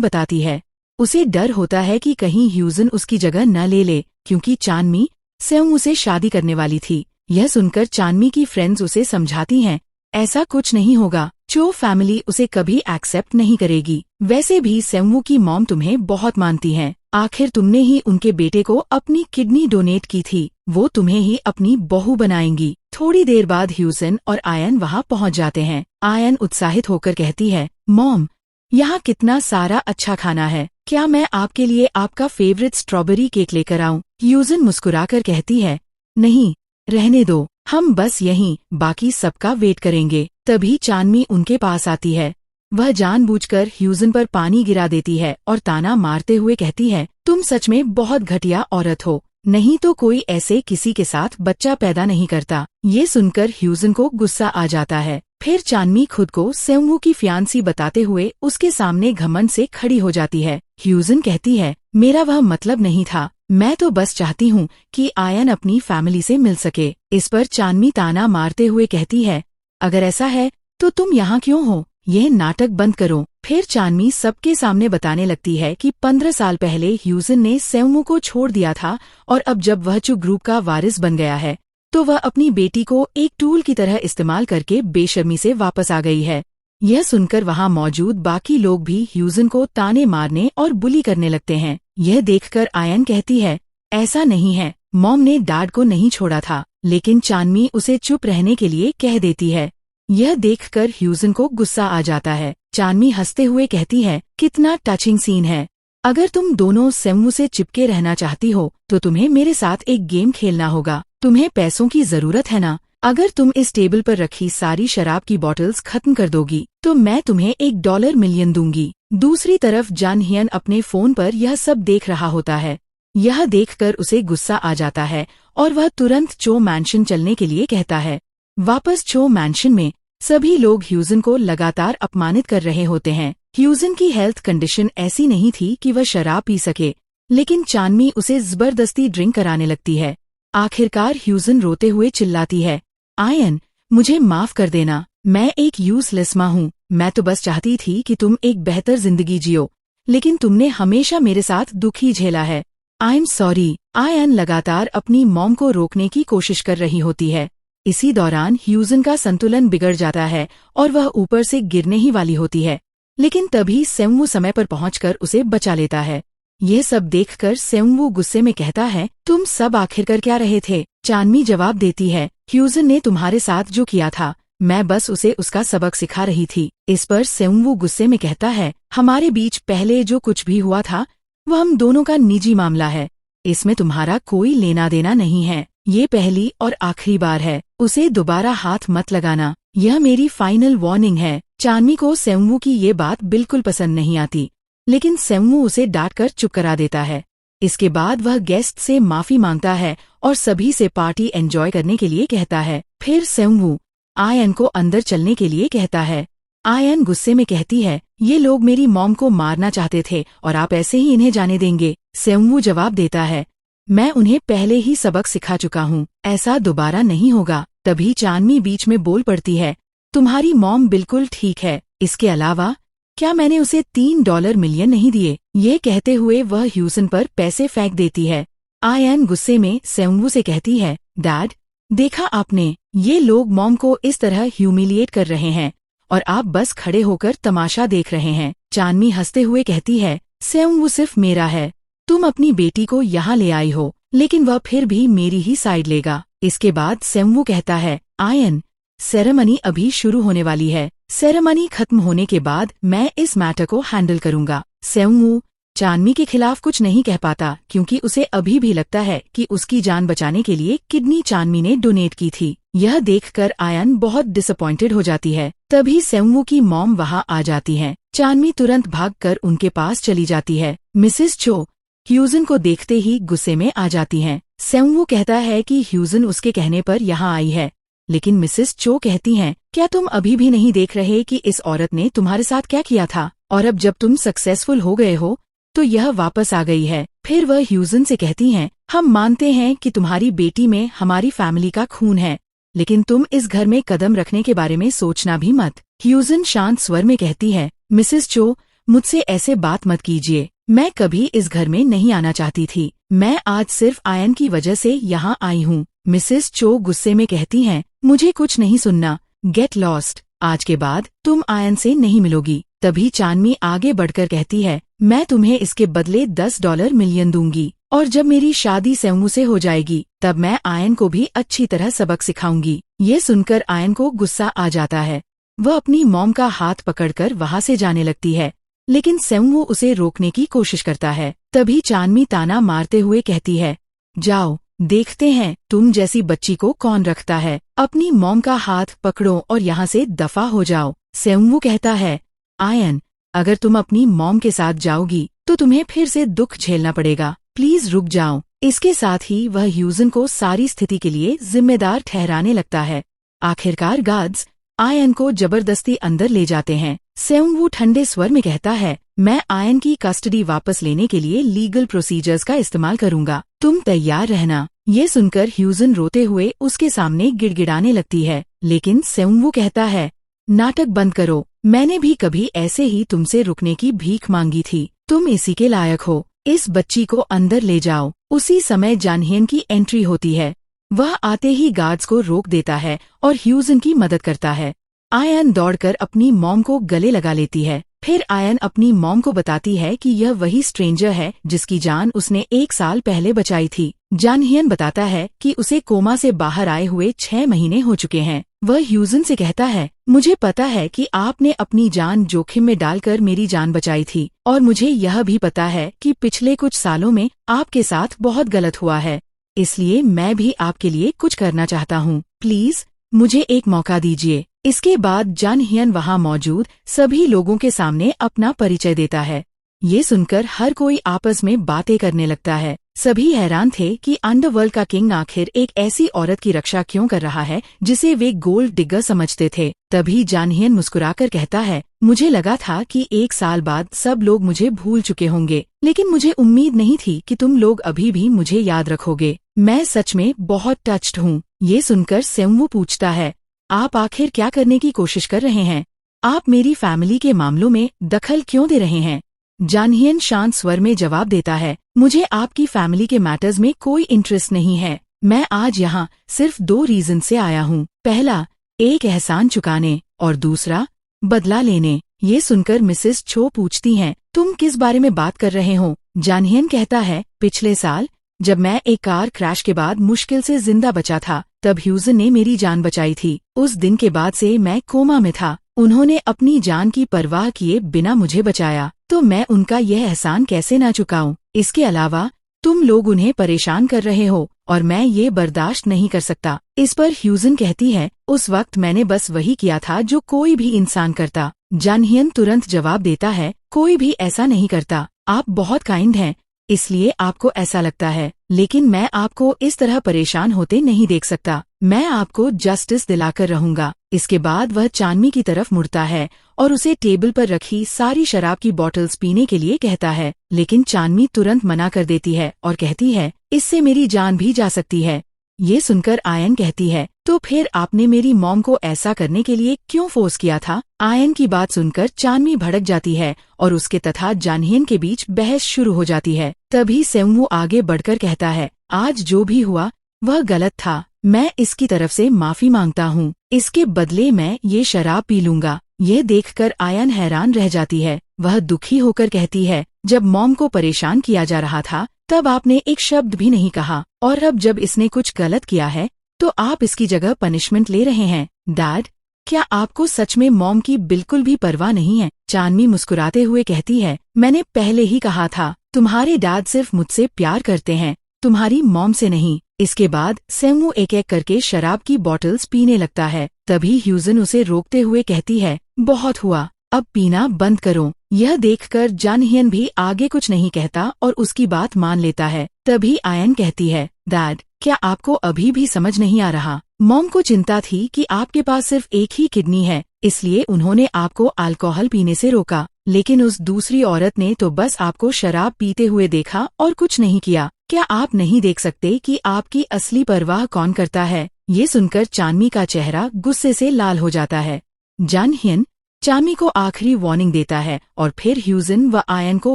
बताती है। उसे डर होता है कि कहीं ह्यूजन उसकी जगह न ले ले, क्योंकि चानमी सेउंग उसे शादी करने वाली थी। यह सुनकर चानमी की फ्रेंड्स उसे समझाती हैं, ऐसा कुछ नहीं होगा, चो फैमिली उसे कभी एक्सेप्ट नहीं करेगी। वैसे भी सेउंग की मॉम तुम्हें बहुत मानती हैं। आखिर तुमने ही उनके बेटे को अपनी किडनी डोनेट की थी, वो तुम्हें ही अपनी बहू बनाएंगी। थोड़ी देर बाद ह्यूजन और आयन वहाँ पहुँच जाते हैं। आयन उत्साहित होकर कहती है, मॉम, यहाँ कितना सारा अच्छा खाना है, क्या मैं आपके लिए आपका फेवरेट स्ट्रॉबेरी केक लेकर आऊं? ह्यूजन मुस्कुराकर कहती है, नहीं, रहने दो, हम बस यहीं बाकी सबका वेट करेंगे। तभी चानमी उनके पास आती है। वह जानबूझकर ह्यूजन पर पानी गिरा देती है और ताना मारते हुए कहती है, तुम सच में बहुत घटिया औरत हो, नहीं तो कोई ऐसे किसी के साथ बच्चा पैदा नहीं करता। ये सुनकर ह्यूजन को गुस्सा आ जाता है। फिर चानमी खुद को सेउंग की फियांसी बताते हुए उसके सामने घमंड से खड़ी हो जाती है। ह्यूजन कहती है, मेरा वह मतलब नहीं था, मैं तो बस चाहती हूँ कि आयन अपनी फैमिली से मिल सके। इस पर चानमी ताना मारते हुए कहती है, अगर ऐसा है तो तुम यहाँ क्यों हो, यह नाटक बंद करो। फिर चानमी सबके सामने बताने लगती है कि 15 साल पहले ह्यूजन ने सेउंग को छोड़ दिया था और अब जब वह चू ग्रुप का वारिस बन गया है तो वह अपनी बेटी को एक टूल की तरह इस्तेमाल करके बेशर्मी से वापस आ गई है। यह सुनकर वहाँ मौजूद बाकी लोग भी ह्यूजन को ताने मारने और बुली करने लगते हैं। यह देखकर आयन कहती है, ऐसा नहीं है, मॉम ने डैड को नहीं छोड़ा था, लेकिन चानमी उसे चुप रहने के लिए कह देती है। यह देखकर ह्यूजन को गुस्सा आ जाता है। चानमी हंसते हुए कहती है, कितना टचिंग सीन है, अगर तुम दोनों सेउंग से चिपके रहना चाहती हो तो तुम्हें मेरे साथ एक गेम खेलना होगा। तुम्हें पैसों की जरूरत है ना? अगर तुम इस टेबल पर रखी सारी शराब की बॉटल्स खत्म कर दोगी तो मैं तुम्हें $1 मिलियन दूंगी। दूसरी तरफ जान हियन अपने फोन पर यह सब देख रहा होता है। यह देखकर उसे गुस्सा आ जाता है और वह तुरंत चो मैंशन चलने के लिए कहता है। वापस चो मैंशन में सभी लोग ह्यूजन को लगातार अपमानित कर रहे होते हैं। ह्यूजन की हेल्थ कंडीशन ऐसी नहीं थी कि वह शराब पी सके, लेकिन चानमी उसे जबरदस्ती ड्रिंक कराने लगती है। आखिरकार ह्यूजन रोते हुए चिल्लाती है, आयन, मुझे माफ कर देना, मैं एक यूजलेस माँ हूँ, मैं तो बस चाहती थी कि तुम एक बेहतर जिंदगी जियो, लेकिन तुमने हमेशा मेरे साथ दुख ही झेला है। I am sorry. आयन लगातार अपनी मॉम को रोकने की कोशिश कर रही होती है। इसी दौरान ह्यूजन का संतुलन बिगड़ जाता है और वह ऊपर से गिरने ही वाली होती है, लेकिन तभी सेउंग समय पर पहुंचकर उसे बचा लेता है। यह सब देखकर सेउंग गुस्से में कहता है, तुम सब आखिर कर क्या रहे थे? चानमी जवाब देती है, ह्यूजन ने तुम्हारे साथ जो किया था, मैं बस उसे उसका सबक सिखा रही थी। इस पर सेउंग गुस्से में कहता है, हमारे बीच पहले जो कुछ भी हुआ था वह हम दोनों का निजी मामला है, इसमें तुम्हारा कोई लेना देना नहीं है। ये पहली और आखिरी बार है, उसे दोबारा हाथ मत लगाना, यह मेरी फाइनल वार्निंग है। चानमी को सेउंग की ये बात बिल्कुल पसंद नहीं आती, लेकिन सेउंग उसे डांटकर चुप करा देता है। इसके बाद वह गेस्ट से माफी मांगता है और सभी से पार्टी एंजॉय करने के लिए कहता है। फिर सेउंग आयन को अंदर चलने के लिए कहता है। आयन गुस्से में कहती है, ये लोग मेरी मॉम को मारना चाहते थे और आप ऐसे ही इन्हें जाने देंगे? सेउंग जवाब देता है, मैं उन्हें पहले ही सबक सिखा चुका हूँ, ऐसा दोबारा नहीं होगा। तभी चानमी बीच में बोल पड़ती है, तुम्हारी मॉम बिल्कुल ठीक है, इसके अलावा क्या मैंने उसे $3 मिलियन नहीं दिए? ये कहते हुए वह ह्यूजन पर पैसे फेंक देती है। आयन गुस्से में सेउंग से कहती है, डैड, देखा आपने, ये लोग मॉम को इस तरह ह्यूमिलिएट कर रहे हैं और आप बस खड़े होकर तमाशा देख रहे हैं। चानमी हंसते हुए कहती है, सेउंग सिर्फ मेरा है, तुम अपनी बेटी को यहाँ ले आई हो, लेकिन वह फिर भी मेरी ही साइड लेगा। इसके बाद सेउंग कहता है, आयन, सेरेमनी अभी शुरू होने वाली है, सेरेमनी खत्म होने के बाद मैं इस मैटर को हैंडल करूंगा। सेउंग चानमी के खिलाफ कुछ नहीं कह पाता, क्योंकि उसे अभी भी लगता है कि उसकी जान बचाने के लिए किडनी चानमी ने डोनेट की थी। यह देखकर आयन बहुत डिसअपॉइंटेड हो जाती है। तभी सेउंग की मॉम वहाँ आ जाती हैं। चानमी तुरंत भागकर उनके पास चली जाती है। मिसेस चो, ह्यूजन को देखते ही गुस्से में आ जाती हैं। सेंगवू कहता है कि ह्यूजन उसके कहने पर यहाँ आई है, लेकिन मिसेस चो कहती हैं, क्या तुम अभी भी नहीं देख रहे कि इस औरत ने तुम्हारे साथ क्या किया था, और अब जब तुम सक्सेसफुल हो गए हो तो यह वापस आ गई है। फिर वह ह्यूजन से कहती हैं, हम मानते हैं कि तुम्हारी बेटी में हमारी फैमिली का खून है, लेकिन तुम इस घर में कदम रखने के बारे में सोचना भी मत। ह्यूजन शांत स्वर में कहती है, मिसेस चो, मुझसे ऐसे बात मत कीजिए, मैं कभी इस घर में नहीं आना चाहती थी, मैं आज सिर्फ आयन की वजह से यहाँ आई हूँ। मिसेस चो गुस्से में कहती हैं, मुझे कुछ नहीं सुनना, गेट लॉस्ट, आज के बाद तुम आयन से नहीं मिलोगी। तभी चानमी आगे बढ़कर कहती है, मैं तुम्हें इसके बदले $10 मिलियन दूंगी, और जब मेरी शादी सेंगवू से हो जाएगी तब मैं आयन को भी अच्छी तरह सबक सिखाऊंगी। ये सुनकर आयन को गुस्सा आ जाता है। वह अपनी मॉम का हाथ पकड़कर वहाँ से जाने लगती है, लेकिन सेंगवू उसे रोकने की कोशिश करता है। तभी चानमी ताना मारते हुए कहती है, जाओ, देखते हैं तुम जैसी बच्ची को कौन रखता है, अपनी मॉम का हाथ पकड़ो और यहाँ से दफा हो जाओ। सेंगवू कहता है, आयन, अगर तुम अपनी मॉम के साथ जाओगी तो तुम्हें फिर से दुख झेलना पड़ेगा, प्लीज रुक जाओ। इसके साथ ही वह ह्यूजन को सारी स्थिति के लिए जिम्मेदार ठहराने लगता है। आखिरकार गार्ड्स आयन को जबरदस्ती अंदर ले जाते हैं। सेंगवू ठंडे स्वर में कहता है, मैं आयन की कस्टडी वापस लेने के लिए लीगल प्रोसीजर्स का इस्तेमाल करूंगा, तुम तैयार रहना। ये सुनकर ह्यूजन रोते हुए उसके सामने गिड़गिड़ाने लगती है, लेकिन सेंगवू कहता है, नाटक बंद करो, मैंने भी कभी ऐसे ही तुमसे रुकने की भीख मांगी थी, तुम इसी के लायक हो, इस बच्ची को अंदर ले जाओ। उसी समय जानहियन की एंट्री होती है। वह आते ही गार्ड्स को रोक देता है और ह्यूजन की मदद करता है। आयन दौड़कर अपनी मॉम को गले लगा लेती है। फिर आयन अपनी मॉम को बताती है कि यह वही स्ट्रेंजर है जिसकी जान उसने 1 साल पहले बचाई थी। जानहियन बताता है कि उसे कोमा से बाहर आए हुए 6 महीने हो चुके हैं। वह ह्यूजन से कहता है, मुझे पता है कि आपने अपनी जान जोखिम में डालकर मेरी जान बचाई थी, और मुझे यह भी पता है कि पिछले कुछ सालों में आपके साथ बहुत गलत हुआ है, इसलिए मैं भी आपके लिए कुछ करना चाहता हूँ, प्लीज मुझे एक मौका दीजिए। इसके बाद जानहियन वहाँ मौजूद सभी लोगों के सामने अपना परिचय देता है। ये सुनकर हर कोई आपस में बातें करने लगता है। सभी हैरान थे कि अंडरवर्ल्ड का किंग आखिर एक ऐसी औरत की रक्षा क्यों कर रहा है जिसे वे गोल्ड डिगर समझते थे। तभी जानहियन मुस्कुराकर कहता है, मुझे लगा था कि 1 साल बाद सब लोग मुझे भूल चुके होंगे, लेकिन मुझे उम्मीद नहीं थी कि तुम लोग अभी भी मुझे याद रखोगे। मैं सच में बहुत टच्ड हूँ। ये सुनकर सेंगवू पूछता है, आप आखिर क्या करने की कोशिश कर रहे हैं? आप मेरी फैमिली के मामलों में दखल क्यों दे रहे हैं? जानहियन शांत स्वर में जवाब देता है, मुझे आपकी फैमिली के मैटर्स में कोई इंटरेस्ट नहीं है। मैं आज यहाँ सिर्फ 2 रीजन से आया हूँ। पहला, एक एहसान चुकाने, और दूसरा, बदला लेने। ये सुनकर मिसेस चो पूछती हैं, तुम किस बारे में बात कर रहे हो? जानहियन कहता है, पिछले साल जब मैं एक कार क्रैश के बाद मुश्किल से जिंदा बचा था, तब ह्यूजन ने मेरी जान बचाई थी। उस दिन के बाद से मैं कोमा में था। उन्होंने अपनी जान की परवाह किए बिना मुझे बचाया, तो मैं उनका यह एहसान कैसे ना चुकाऊं? इसके अलावा तुम लोग उन्हें परेशान कर रहे हो और मैं ये बर्दाश्त नहीं कर सकता। इस पर ह्यूजन कहती है, उस वक्त मैंने बस वही किया था जो कोई भी इंसान करता। जानहियन तुरंत जवाब देता है, कोई भी ऐसा नहीं करता। आप बहुत काइंड हैं, इसलिए आपको ऐसा लगता है, लेकिन मैं आपको इस तरह परेशान होते नहीं देख सकता। मैं आपको जस्टिस दिलाकर रहूंगा। इसके बाद वह चानमी की तरफ मुड़ता है और उसे टेबल पर रखी सारी शराब की बॉटल्स पीने के लिए कहता है, लेकिन चानमी तुरंत मना कर देती है और कहती है, इससे मेरी जान भी जा सकती है। ये सुनकर आयन कहती है, तो फिर आपने मेरी मॉम को ऐसा करने के लिए क्यों फोर्स किया था? आयन की बात सुनकर चानमी भड़क जाती है और उसके तथा जानहियन के बीच बहस शुरू हो जाती है। तभी सेंगवू आगे बढ़कर कहता है, आज जो भी हुआ वह गलत था, मैं इसकी तरफ से माफी मांगता हूँ। इसके बदले मैं ये शराब पी लूंगा। ये देखकर आयन हैरान रह जाती है। वह दुखी होकर कहती है, जब मॉम को परेशान किया जा रहा था तब आपने एक शब्द भी नहीं कहा, और अब जब इसने कुछ गलत किया है तो आप इसकी जगह पनिशमेंट ले रहे हैं। डैड, क्या आपको सच में मॉम की बिल्कुल भी परवाह नहीं है? चानमी मुस्कुराते हुए कहती है, मैंने पहले ही कहा था, तुम्हारे डैड सिर्फ मुझसे प्यार करते हैं, तुम्हारी मॉम से नहीं। इसके बाद सेंगवू एक एक करके शराब की बॉटल्स पीने लगता है। तभी ह्यूजन उसे रोकते हुए कहती है, बहुत हुआ, अब पीना बंद करो। यह देखकर जानहियन भी आगे कुछ नहीं कहता और उसकी बात मान लेता है। तभी आयन कहती है, डैड, क्या आपको अभी भी समझ नहीं आ रहा? मॉम को चिंता थी कि आपके पास सिर्फ एक ही किडनी है, इसलिए उन्होंने आपको अल्कोहल पीने से रोका। लेकिन उस दूसरी औरत ने तो बस आपको शराब पीते हुए देखा और कुछ नहीं किया। क्या आप नहीं देख सकते कि आपकी असली परवाह कौन करता है? ये सुनकर चानमी का चेहरा गुस्से से लाल हो जाता है। जानहियन चानमी को आखिरी वार्निंग देता है और फिर ह्यूजन व आयन को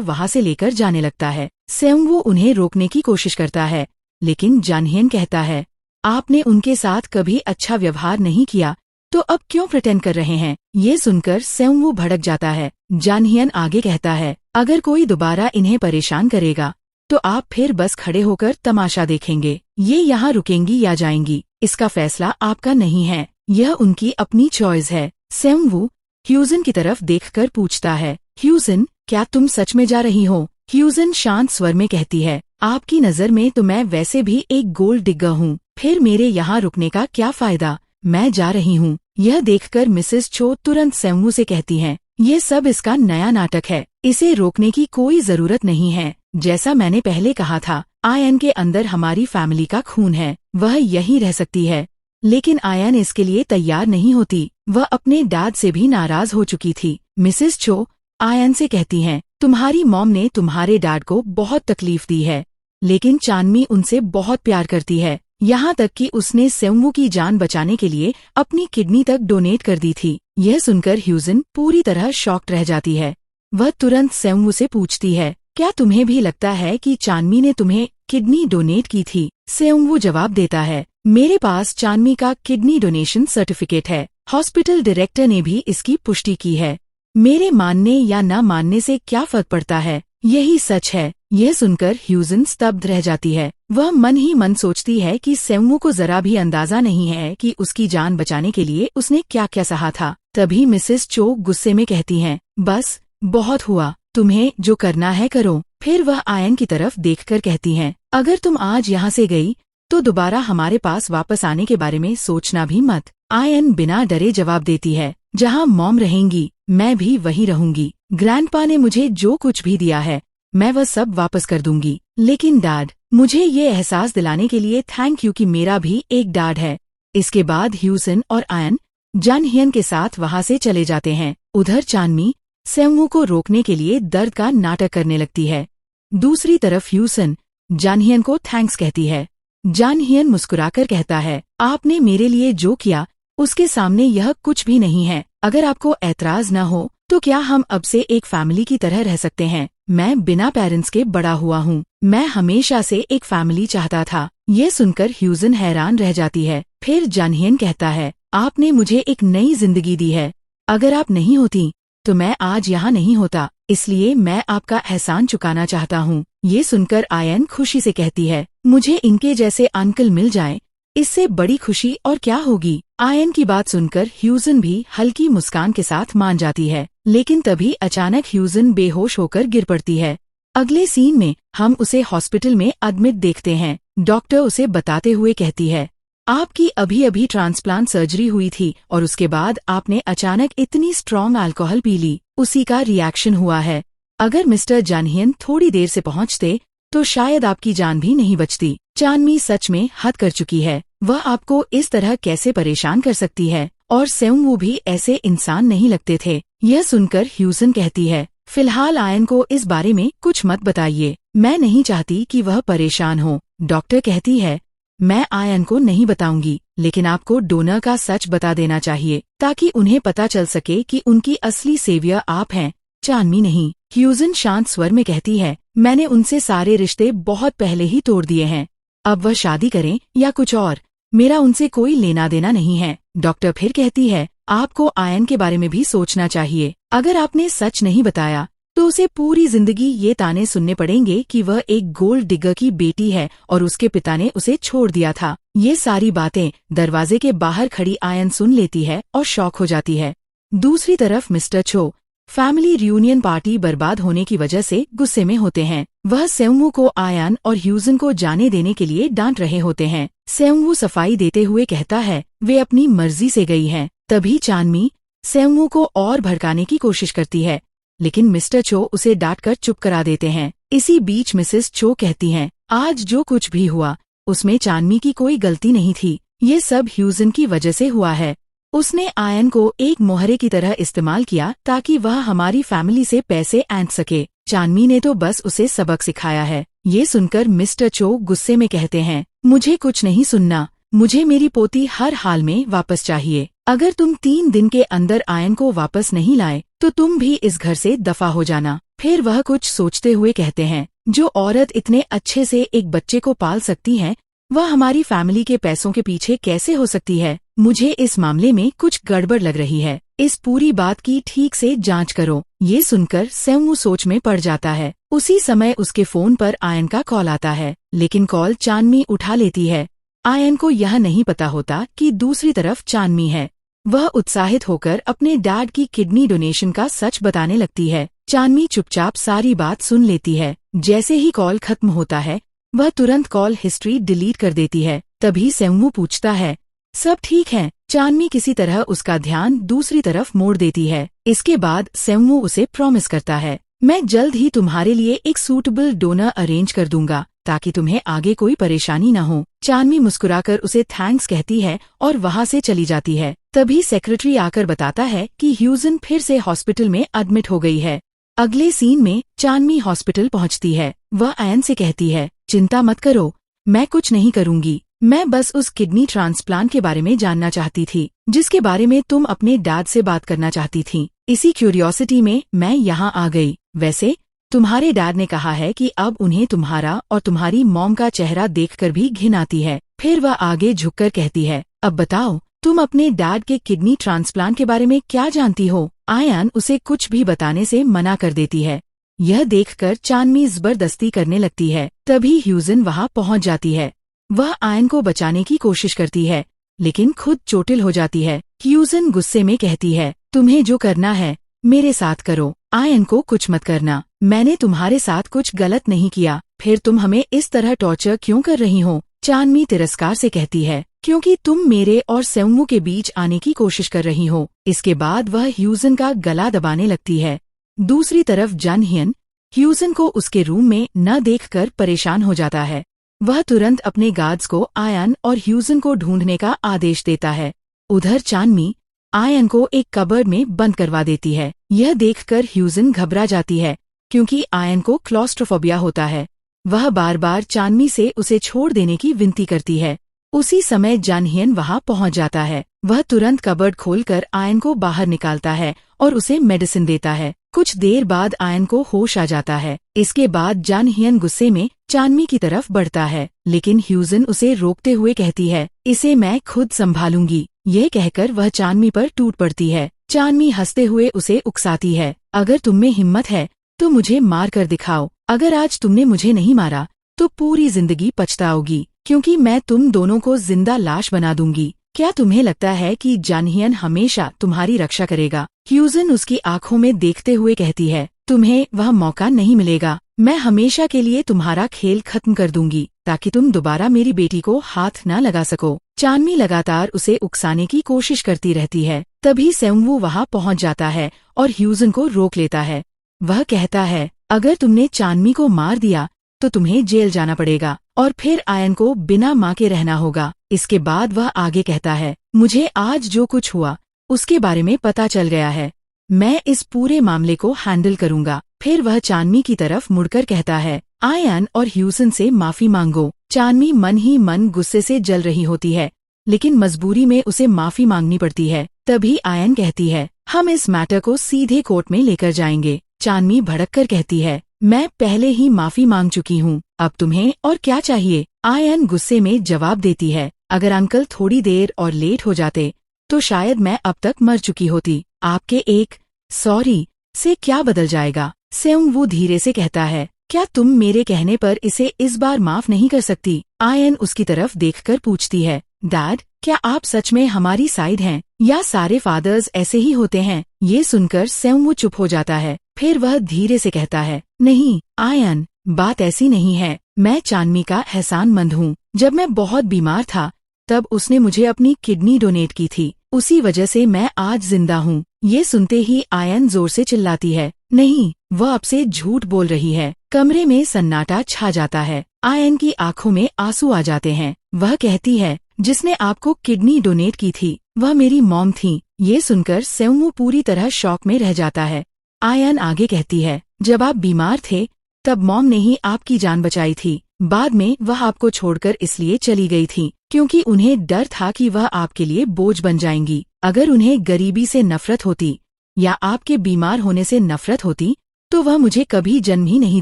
वहां से लेकर जाने लगता है। सेउंगवू उन्हें रोकने की कोशिश करता है, लेकिन जानहियन कहता है, आपने उनके साथ कभी अच्छा व्यवहार नहीं किया, तो अब क्यों प्रिटेंड कर रहे हैं? ये सुनकर सेउंगवू भड़क जाता है। जानहियन आगे कहता है, अगर कोई दोबारा इन्हें परेशान करेगा तो आप फिर बस खड़े होकर तमाशा देखेंगे। ये यहाँ रुकेंगी या जाएंगी, इसका फैसला आपका नहीं है, यह उनकी अपनी चॉइस है। सेउंगवू ह्यूजन की तरफ देखकर पूछता है, ह्यूजन, क्या तुम सच में जा रही हो? ह्यूजन शांत स्वर में कहती है, आपकी नज़र में तो मैं वैसे भी एक गोल्ड डिगर हूँ, फिर मेरे यहाँ रुकने का क्या फायदा? मैं जा रही हूँ। यह देखकर मिसेस चो तुरंत सेउंगवू से कहती हैं, ये सब इसका नया नाटक है, इसे रोकने की कोई जरूरत नहीं है। जैसा मैंने पहले कहा था, आयन के अंदर हमारी फैमिली का खून है, वह यहीं रह सकती है। लेकिन आयन इसके लिए तैयार नहीं होती, वह अपने डैड से भी नाराज हो चुकी थी। मिसेस चो आयन से कहती हैं, तुम्हारी मॉम ने तुम्हारे डैड को बहुत तकलीफ दी है, लेकिन चानमी उनसे बहुत प्यार करती है, यहाँ तक कि उसने सेउंगवू की जान बचाने के लिए अपनी किडनी तक डोनेट कर दी थी। यह सुनकर ह्यूजन पूरी तरह शॉक्ड रह जाती है। वह तुरंत सेउंगवू से पूछती है, क्या तुम्हें भी लगता है कि चानमी ने तुम्हें किडनी डोनेट की थी? सेउंगवू जवाब देता है, मेरे पास चानमी का किडनी डोनेशन सर्टिफिकेट है, हॉस्पिटल डायरेक्टर ने भी इसकी पुष्टि की है। मेरे मानने या न मानने से क्या फर्क पड़ता है, यही सच है। यह सुनकर ह्यूजन स्तब्ध रह जाती है। वह मन ही मन सोचती है कि सेउंगवू को जरा भी अंदाजा नहीं है कि उसकी जान बचाने के लिए उसने क्या क्या सहा था। तभी मिसेस चो गुस्से में कहती हैं, बस बहुत हुआ, तुम्हें जो करना है करो। फिर वह आयन की तरफ देखकर कहती हैं, अगर तुम आज यहाँ से गई तो दोबारा हमारे पास वापस आने के बारे में सोचना भी मत। आयन बिना डरे जवाब देती है, जहाँ मॉम रहेंगी मैं भी वहीं रहूंगी। ग्रैंडपा ने मुझे जो कुछ भी दिया है मैं वह सब वापस कर दूंगी, लेकिन डैड, मुझे ये एहसास दिलाने के लिए थैंक यू कि मेरा भी एक डैड है। इसके बाद ह्यूजन और आयन जानहियन के साथ वहां से चले जाते हैं। उधर चानमी सेउंगवू को रोकने के लिए दर्द का नाटक करने लगती है। दूसरी तरफ ह्यूजन जानहियन को थैंक्स कहती है। जानहियन मुस्कुराकर कहता है, आपने मेरे लिए जो किया उसके सामने यह कुछ भी नहीं है। अगर आपको ऐतराज न हो तो क्या हम अब से एक फैमिली की तरह रह सकते हैं? मैं बिना पेरेंट्स के बड़ा हुआ हूँ, मैं हमेशा से एक फैमिली चाहता था। ये सुनकर ह्यूजन हैरान रह जाती है। फिर जानहियन कहता है, आपने मुझे एक नई जिंदगी दी है, अगर आप नहीं होती तो मैं आज यहाँ नहीं होता, इसलिए मैं आपका एहसान चुकाना चाहता हूँ। ये सुनकर आयन खुशी से कहती है, मुझे इनके जैसे अंकल मिल जाएं, इससे बड़ी खुशी और क्या होगी। आयन की बात सुनकर ह्यूजन भी हल्की मुस्कान के साथ मान जाती है, लेकिन तभी अचानक ह्यूजन बेहोश होकर गिर पड़ती है। अगले सीन में हम उसे हॉस्पिटल में एडमिट देखते हैं। डॉक्टर उसे बताते हुए कहती है, आपकी अभी अभी ट्रांसप्लांट सर्जरी हुई थी और उसके बाद आपने अचानक इतनी स्ट्रॉन्ग अल्कोहल पी ली, उसी का रिएक्शन हुआ है। अगर मिस्टर जानहियन थोड़ी देर से पहुंचते तो शायद आपकी जान भी नहीं बचती। चानमी सच में हद कर चुकी है, वह आपको इस तरह कैसे परेशान कर सकती है, और सेउंगवू भी ऐसे इंसान नहीं लगते थे। यह सुनकर ह्यूजन कहती है, फिलहाल आयन को इस बारे में कुछ मत बताइए, मैं नहीं चाहती कि वह परेशान हो। डॉक्टर कहती है, मैं आयन को नहीं बताऊंगी, लेकिन आपको डोनर का सच बता देना चाहिए ताकि उन्हें पता चल सके कि उनकी असली सेवियर आप हैं, चानमी नहीं। ह्यूजन शांत स्वर में कहती है, मैंने उनसे सारे रिश्ते बहुत पहले ही तोड़ दिए हैं, अब वह शादी करें या कुछ और, मेरा उनसे कोई लेना देना नहीं है। डॉक्टर फिर कहती है, आपको आयन के बारे में भी सोचना चाहिए, अगर आपने सच नहीं बताया तो उसे पूरी जिंदगी ये ताने सुनने पड़ेंगे कि वह एक गोल्ड डिगर की बेटी है और उसके पिता ने उसे छोड़ दिया था। ये सारी बातें दरवाजे के बाहर खड़ी आयन सुन लेती है और शॉक हो जाती है। दूसरी तरफ मिस्टर चो फैमिली रियूनियन पार्टी बर्बाद होने की वजह से गुस्से में होते हैं। वह सेउंगवू को आयन और ह्यूजन को जाने देने के लिए डांट रहे होते हैं। सेउंगवू सफाई देते हुए कहता है, वे अपनी मर्जी से गई हैं। तभी चानमी सेंगवू को और भड़काने की कोशिश करती है, लेकिन मिस्टर चो उसे डांटकर चुप करा देते हैं। इसी बीच मिसेस चो कहती हैं, आज जो कुछ भी हुआ उसमें चानमी की कोई गलती नहीं थी, ये सब ह्यूजन की वजह से हुआ है। उसने आयन को एक मोहरे की तरह इस्तेमाल किया ताकि वह हमारी फैमिली से पैसे ऐंठ सके। चानमी ने तो बस उसे सबक सिखाया है। ये सुनकर मिस्टर चो गुस्से में कहते हैं, मुझे कुछ नहीं सुनना, मुझे मेरी पोती हर हाल में वापस चाहिए। अगर तुम 3 दिन के अंदर आयन को वापस नहीं लाए तो तुम भी इस घर से दफा हो जाना। फिर वह कुछ सोचते हुए कहते हैं, जो औरत इतने अच्छे से एक बच्चे को पाल सकती है वह हमारी फैमिली के पैसों के पीछे कैसे हो सकती है। मुझे इस मामले में कुछ गड़बड़ लग रही है। इस पूरी बात की ठीक से जांच करो। ये सुनकर सेंगवू सोच में पड़ जाता है। उसी समय उसके फोन पर आयन का कॉल आता है, लेकिन कॉल चानमी उठा लेती है। आयन को यह नहीं पता होता कि दूसरी तरफ चानमी है। वह उत्साहित होकर अपने डैड की किडनी डोनेशन का सच बताने लगती है। चानमी चुपचाप सारी बात सुन लेती है। जैसे ही कॉल खत्म होता है वह तुरंत कॉल हिस्ट्री डिलीट कर देती है। तभी सेंगवू पूछता है, सब ठीक है? चानमी किसी तरह उसका ध्यान दूसरी तरफ मोड़ देती है। इसके बाद सेंगवू उसे प्रॉमिस करता है, मैं जल्द ही तुम्हारे लिए एक सूटेबल डोनर अरेंज कर दूंगा ताकि तुम्हें आगे कोई परेशानी न हो। चानमी मुस्कुराकर उसे थैंक्स कहती है और वहाँ से चली जाती है। तभी सेक्रेटरी आकर बताता है कि ह्यूजन फिर से हॉस्पिटल में एडमिट हो गई है। अगले सीन में चानमी हॉस्पिटल पहुँचती है। वह आयन से कहती है, चिंता मत करो, मैं कुछ नहीं करूंगी। मैं बस उस किडनी ट्रांसप्लांट के बारे में जानना चाहती थी जिसके बारे में तुम अपने डैड से बात करना चाहती थी। इसी क्यूरियोसिटी में मैं यहाँ आ गई। वैसे तुम्हारे डैड ने कहा है कि अब उन्हें तुम्हारा और तुम्हारी मॉम का चेहरा देखकर भी घिन आती है। फिर वह आगे झुककर कहती है, अब बताओ तुम अपने डैड के किडनी ट्रांसप्लांट के बारे में क्या जानती हो। आयन उसे कुछ भी बताने से मना कर देती है। यह देखकर चानमी जबरदस्ती करने लगती है। तभी ह्यूजन वहाँ पहुँच जाती है। वह आयन को बचाने की कोशिश करती है, लेकिन खुद चोटिल हो जाती है। ह्यूजन गुस्से में कहती है, तुम्हें जो करना है मेरे साथ करो, आयन को कुछ मत करना। मैंने तुम्हारे साथ कुछ गलत नहीं किया, फिर तुम हमें इस तरह टॉर्चर क्यों कर रही हो। चानमी तिरस्कार से कहती है, क्योंकि तुम मेरे और सेंगवू के बीच आने की कोशिश कर रही हो। इसके बाद वह ह्यूजन का गला दबाने लगती है। दूसरी तरफ जानहियन ह्यूजन को उसके रूम में न देखकर परेशान हो जाता है। वह तुरंत अपने गार्ड्स को आयन और ह्यूजन को ढूंढने का आदेश देता है। उधर चानमी आयन को एक कबर्ड में बंद करवा देती है। यह देखकर ह्यूजन घबरा जाती है क्योंकि आयन को क्लॉस्ट्रोफोबिया होता है। वह बार बार चानमी से उसे छोड़ देने की विनती करती है। उसी समय जानहियन वहां पहुंच जाता है। वह तुरंत कबर्ड खोलकर आयन को बाहर निकालता है और उसे मेडिसिन देता है। कुछ देर बाद आयन को होश आ जाता है। इसके बाद जानहियन गुस्से में चानमी की तरफ बढ़ता है, लेकिन ह्यूजन उसे रोकते हुए कहती है, इसे मैं खुद संभालूंगी। यह कहकर वह चानमी पर टूट पड़ती है। चानमी हंसते हुए उसे उकसाती है, अगर तुममें हिम्मत है तो मुझे मार कर दिखाओ। अगर आज तुमने मुझे नहीं मारा तो पूरी जिंदगी पछताओगी, क्योंकि मैं तुम दोनों को जिंदा लाश बना दूंगी। क्या तुम्हें लगता है कि जानहियन हमेशा तुम्हारी रक्षा करेगा? ह्यूजन उसकी आंखों में देखते हुए कहती है, तुम्हें वह मौका नहीं मिलेगा। मैं हमेशा के लिए तुम्हारा खेल खत्म कर दूंगी ताकि तुम दोबारा मेरी बेटी को हाथ न लगा सको। चानमी लगातार उसे उकसाने की कोशिश करती रहती है। तभी सेंगवू वहां पहुंच जाता है और ह्यूजन को रोक लेता है। वह कहता है, अगर तुमने चानमी को मार दिया तो तुम्हें जेल जाना पड़ेगा और फिर आयन को बिना माँ के रहना होगा। इसके बाद वह आगे कहता है, मुझे आज जो कुछ हुआ उसके बारे में पता चल गया है। मैं इस पूरे मामले को हैंडल करूंगा। फिर वह चानमी की तरफ मुड़कर कहता है, आयन और ह्यूजन से माफी मांगो। चानमी मन ही मन गुस्से से जल रही होती है, लेकिन मजबूरी में उसे माफी मांगनी पड़ती है। तभी आयन कहती है, हम इस मैटर को सीधे कोर्ट में लेकर जाएंगे। चानमी भड़ककर कहती है, मैं पहले ही माफी मांग चुकी हूँ, अब तुम्हें और क्या चाहिए। आयन गुस्से में जवाब देती है, अगर अंकल थोड़ी देर और लेट हो जाते तो शायद मैं अब तक मर चुकी होती। आपके एक सॉरी से क्या बदल जाएगा। सेंगवू धीरे से कहता है, क्या तुम मेरे कहने पर इसे इस बार माफ नहीं कर सकती? आयन उसकी तरफ देखकर पूछती है, डैड क्या आप सच में हमारी साइड हैं या सारे फादर्स ऐसे ही होते हैं? ये सुनकर सेंगवू चुप हो जाता है। फिर वह धीरे से कहता है, नहीं आयन, बात ऐसी नहीं है। मैं चानमी का एहसानमंद हूँ। जब मैं बहुत बीमार था तब उसने मुझे अपनी किडनी डोनेट की थी, उसी वजह से मैं आज जिंदा हूँ। ये सुनते ही आयन जोर से चिल्लाती है, नहीं, वह आपसे झूठ बोल रही है। कमरे में सन्नाटा छा जाता है। आयन की आंखों में आंसू आ जाते हैं। वह कहती है, जिसने आपको किडनी डोनेट की थी वह मेरी मॉम थी। ये सुनकर सेउमू पूरी तरह शॉक में रह जाता है। आयन आगे कहती है, जब आप बीमार थे तब मॉम ने ही आपकी जान बचाई थी। बाद में वह आपको छोड़कर इसलिए चली गई थी क्योंकि उन्हें डर था कि वह आपके लिए बोझ बन जाएंगी। अगर उन्हें गरीबी से नफरत होती या आपके बीमार होने से नफरत होती तो वह मुझे कभी जन्म ही नहीं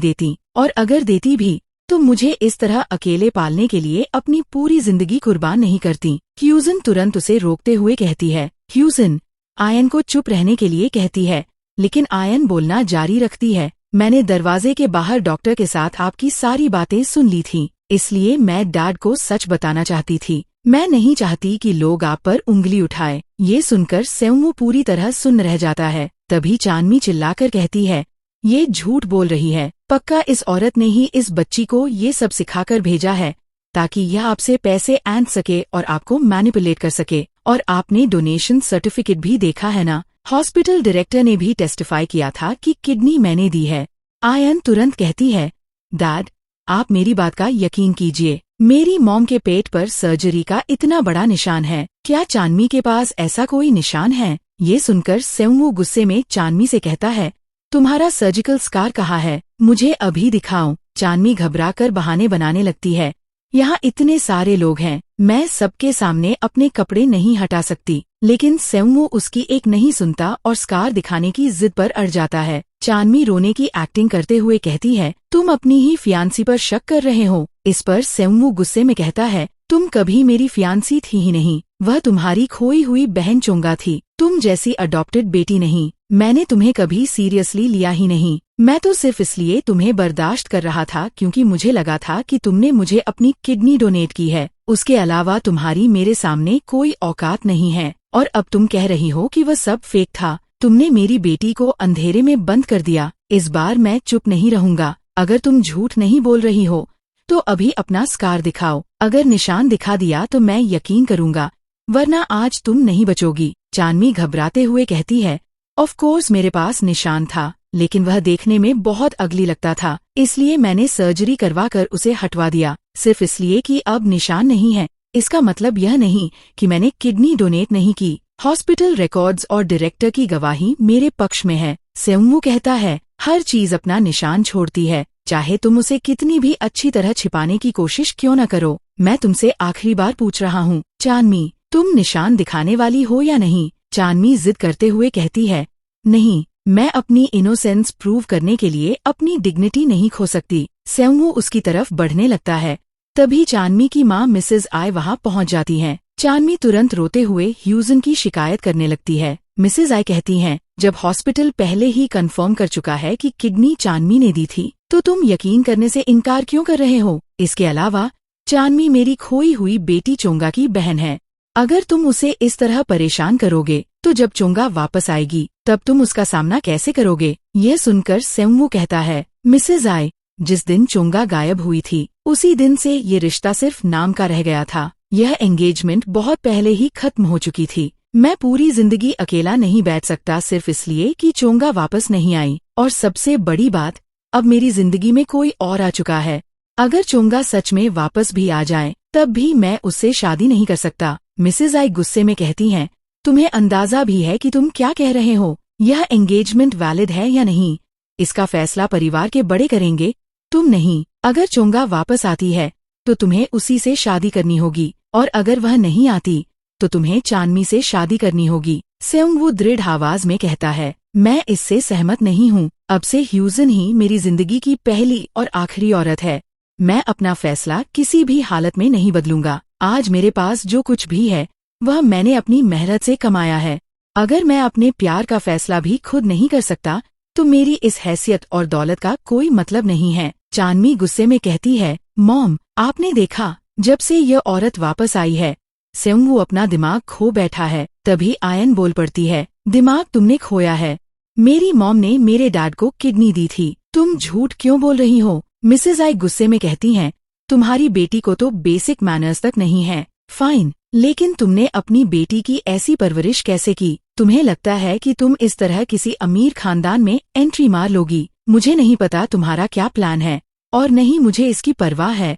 देती, और अगर देती भी तो मुझे इस तरह अकेले पालने के लिए अपनी पूरी जिंदगी कुर्बान नहीं करती। ह्यूजन तुरंत उसे रोकते हुए कहती है, ह्यूजन आयन को चुप रहने के लिए कहती है, लेकिन आयन बोलना जारी रखती है, मैंने दरवाजे के बाहर डॉक्टर के साथ आपकी सारी बातें सुन ली थी, इसलिए मैं डैड को सच बताना चाहती थी। मैं नहीं चाहती कि लोग आप पर उंगली उठाए। ये सुनकर सेउमू पूरी तरह सुन्न रह जाता है। तभी चानमी चिल्लाकर कहती है, ये झूठ बोल रही है, पक्का इस औरत ने ही इस बच्ची को ये सब सिखाकर भेजा है ताकि यह आपसे पैसे ऐंठ सके और आपको मैनिपुलेट कर सके। और आपने डोनेशन सर्टिफिकेट भी देखा है ना, हॉस्पिटल डायरेक्टर ने भी टेस्टिफाई किया था कि किडनी मैंने दी है। आयन तुरंत कहती है, डैड आप मेरी बात का यकीन कीजिए, मेरी मॉम के पेट पर सर्जरी का इतना बड़ा निशान है। क्या चानमी के पास ऐसा कोई निशान है? ये सुनकर सेउमू गुस्से में चानमी से कहता है, तुम्हारा सर्जिकल स्कार कहाँ है, मुझे अभी दिखाओ। चानमी घबराकर बहाने बनाने लगती है, यहाँ इतने सारे लोग हैं, मैं सबके सामने अपने कपड़े नहीं हटा सकती। लेकिन सेउमू उसकी एक नहीं सुनता और स्कार दिखाने की जिद पर अड़ जाता है। चानमी रोने की एक्टिंग करते हुए कहती है, तुम अपनी ही फियांसी पर शक कर रहे हो। इस पर सेउमू गुस्से में कहता है, तुम कभी मेरी फियांसी थी ही नहीं, वह तुम्हारी खोई हुई बहन चोंगा थी, तुम जैसी अडॉप्टेड बेटी नहीं। मैंने तुम्हें कभी सीरियसली लिया ही नहीं, मैं तो सिर्फ इसलिए तुम्हें बर्दाश्त कर रहा था क्योंकि मुझे लगा था कि तुमने मुझे अपनी किडनी डोनेट की है। उसके अलावा तुम्हारी मेरे सामने कोई औकात नहीं है। और अब तुम कह रही हो कि वह सब फेक था, तुमने मेरी बेटी को अंधेरे में बंद कर दिया। इस बार मैं चुप नहीं रहूंगा। अगर तुम झूठ नहीं बोल रही हो तो अभी अपना स्कार दिखाओ। अगर निशान दिखा दिया तो मैं यकीन करूंगा, वरना आज तुम नहीं बचोगी। चानमी घबराते हुए कहती है, ऑफ कोर्स मेरे पास निशान था, लेकिन वह देखने में बहुत अगली लगता था, इसलिए मैंने सर्जरी करवाकर उसे हटवा दिया। सिर्फ इसलिए कि अब निशान नहीं है, इसका मतलब यह नहीं कि मैंने किडनी डोनेट नहीं की। हॉस्पिटल रिकॉर्ड्स और डायरेक्टर की गवाही मेरे पक्ष में है। सेउमू कहता है, हर चीज अपना निशान छोड़ती है, चाहे तुम उसे कितनी भी अच्छी तरह छिपाने की कोशिश क्यों न करो। मैं तुमसे आखिरी बार पूछ रहा हूँ, चानमी तुम निशान दिखाने वाली हो या नहीं? चानमी जिद करते हुए कहती है, नहीं, मैं अपनी इनोसेंस प्रूव करने के लिए अपनी डिग्निटी नहीं खो सकती। सेउमू उसकी तरफ बढ़ने लगता है। तभी चानमी की माँ मिसेज आय वहाँ पहुँच जाती हैं। चानमी तुरंत रोते हुए ह्यूजन की शिकायत करने लगती है। मिसेज आय कहती हैं, जब हॉस्पिटल पहले ही कंफर्म कर चुका है कि किडनी चानमी ने दी थी तो तुम यकीन करने से इनकार क्यों कर रहे हो? इसके अलावा चानमी मेरी खोई हुई बेटी चोंगा की बहन है। अगर तुम उसे इस तरह परेशान करोगे तो जब चोंगा वापस आएगी तब तुम उसका सामना कैसे करोगे? यह सुनकर सेउमू कहता है, मिसेज आय, जिस दिन चोंगा गायब हुई थी उसी दिन से ये रिश्ता सिर्फ नाम का रह गया था। यह एंगेजमेंट बहुत पहले ही खत्म हो चुकी थी। मैं पूरी जिंदगी अकेला नहीं बैठ सकता सिर्फ इसलिए कि चोंगा वापस नहीं आई। और सबसे बड़ी बात, अब मेरी जिंदगी में कोई और आ चुका है। अगर चोंगा सच में वापस भी आ जाए तब भी मैं उससे शादी नहीं कर सकता। मिसेज आई गुस्से में कहती हैं, तुम्हें अंदाजा भी है कि तुम क्या कह रहे हो? यह एंगेजमेंट वैलिड है या नहीं, इसका फैसला परिवार के बड़े करेंगे, तुम नहीं। अगर चोंगा वापस आती है तो तुम्हें उसी से शादी करनी होगी, और अगर वह नहीं आती तो तुम्हें चानमी से शादी करनी होगी। सेउमू दृढ़ आवाज में कहता है, मैं इससे सहमत नहीं हूँ। अब से ह्यूजन ही मेरी जिंदगी की पहली और आखिरी औरत है। मैं अपना फैसला किसी भी हालत में नहीं बदलूंगा। आज मेरे पास जो कुछ भी है वह मैंने अपनी मेहनत से कमाया है। अगर मैं अपने प्यार का फैसला भी खुद नहीं कर सकता तो मेरी इस हैसियत और दौलत का कोई मतलब नहीं है। चानमी गुस्से में कहती है, मॉम आपने देखा, जब से यह औरत वापस आई है सेउमू अपना दिमाग खो बैठा है। तभी आयन बोल पड़ती है, दिमाग तुमने खोया है, मेरी मॉम ने मेरे डैड को किडनी दी थी, तुम झूठ क्यों बोल रही हो? मिसेज आई गुस्से में कहती हैं, तुम्हारी बेटी को तो बेसिक मैनर्स तक नहीं है। फाइन, लेकिन तुमने अपनी बेटी की ऐसी परवरिश कैसे की? तुम्हें लगता है कि तुम इस तरह किसी अमीर खानदान में एंट्री मार लोगी। मुझे नहीं पता तुम्हारा क्या प्लान है और नहीं मुझे इसकी परवाह है,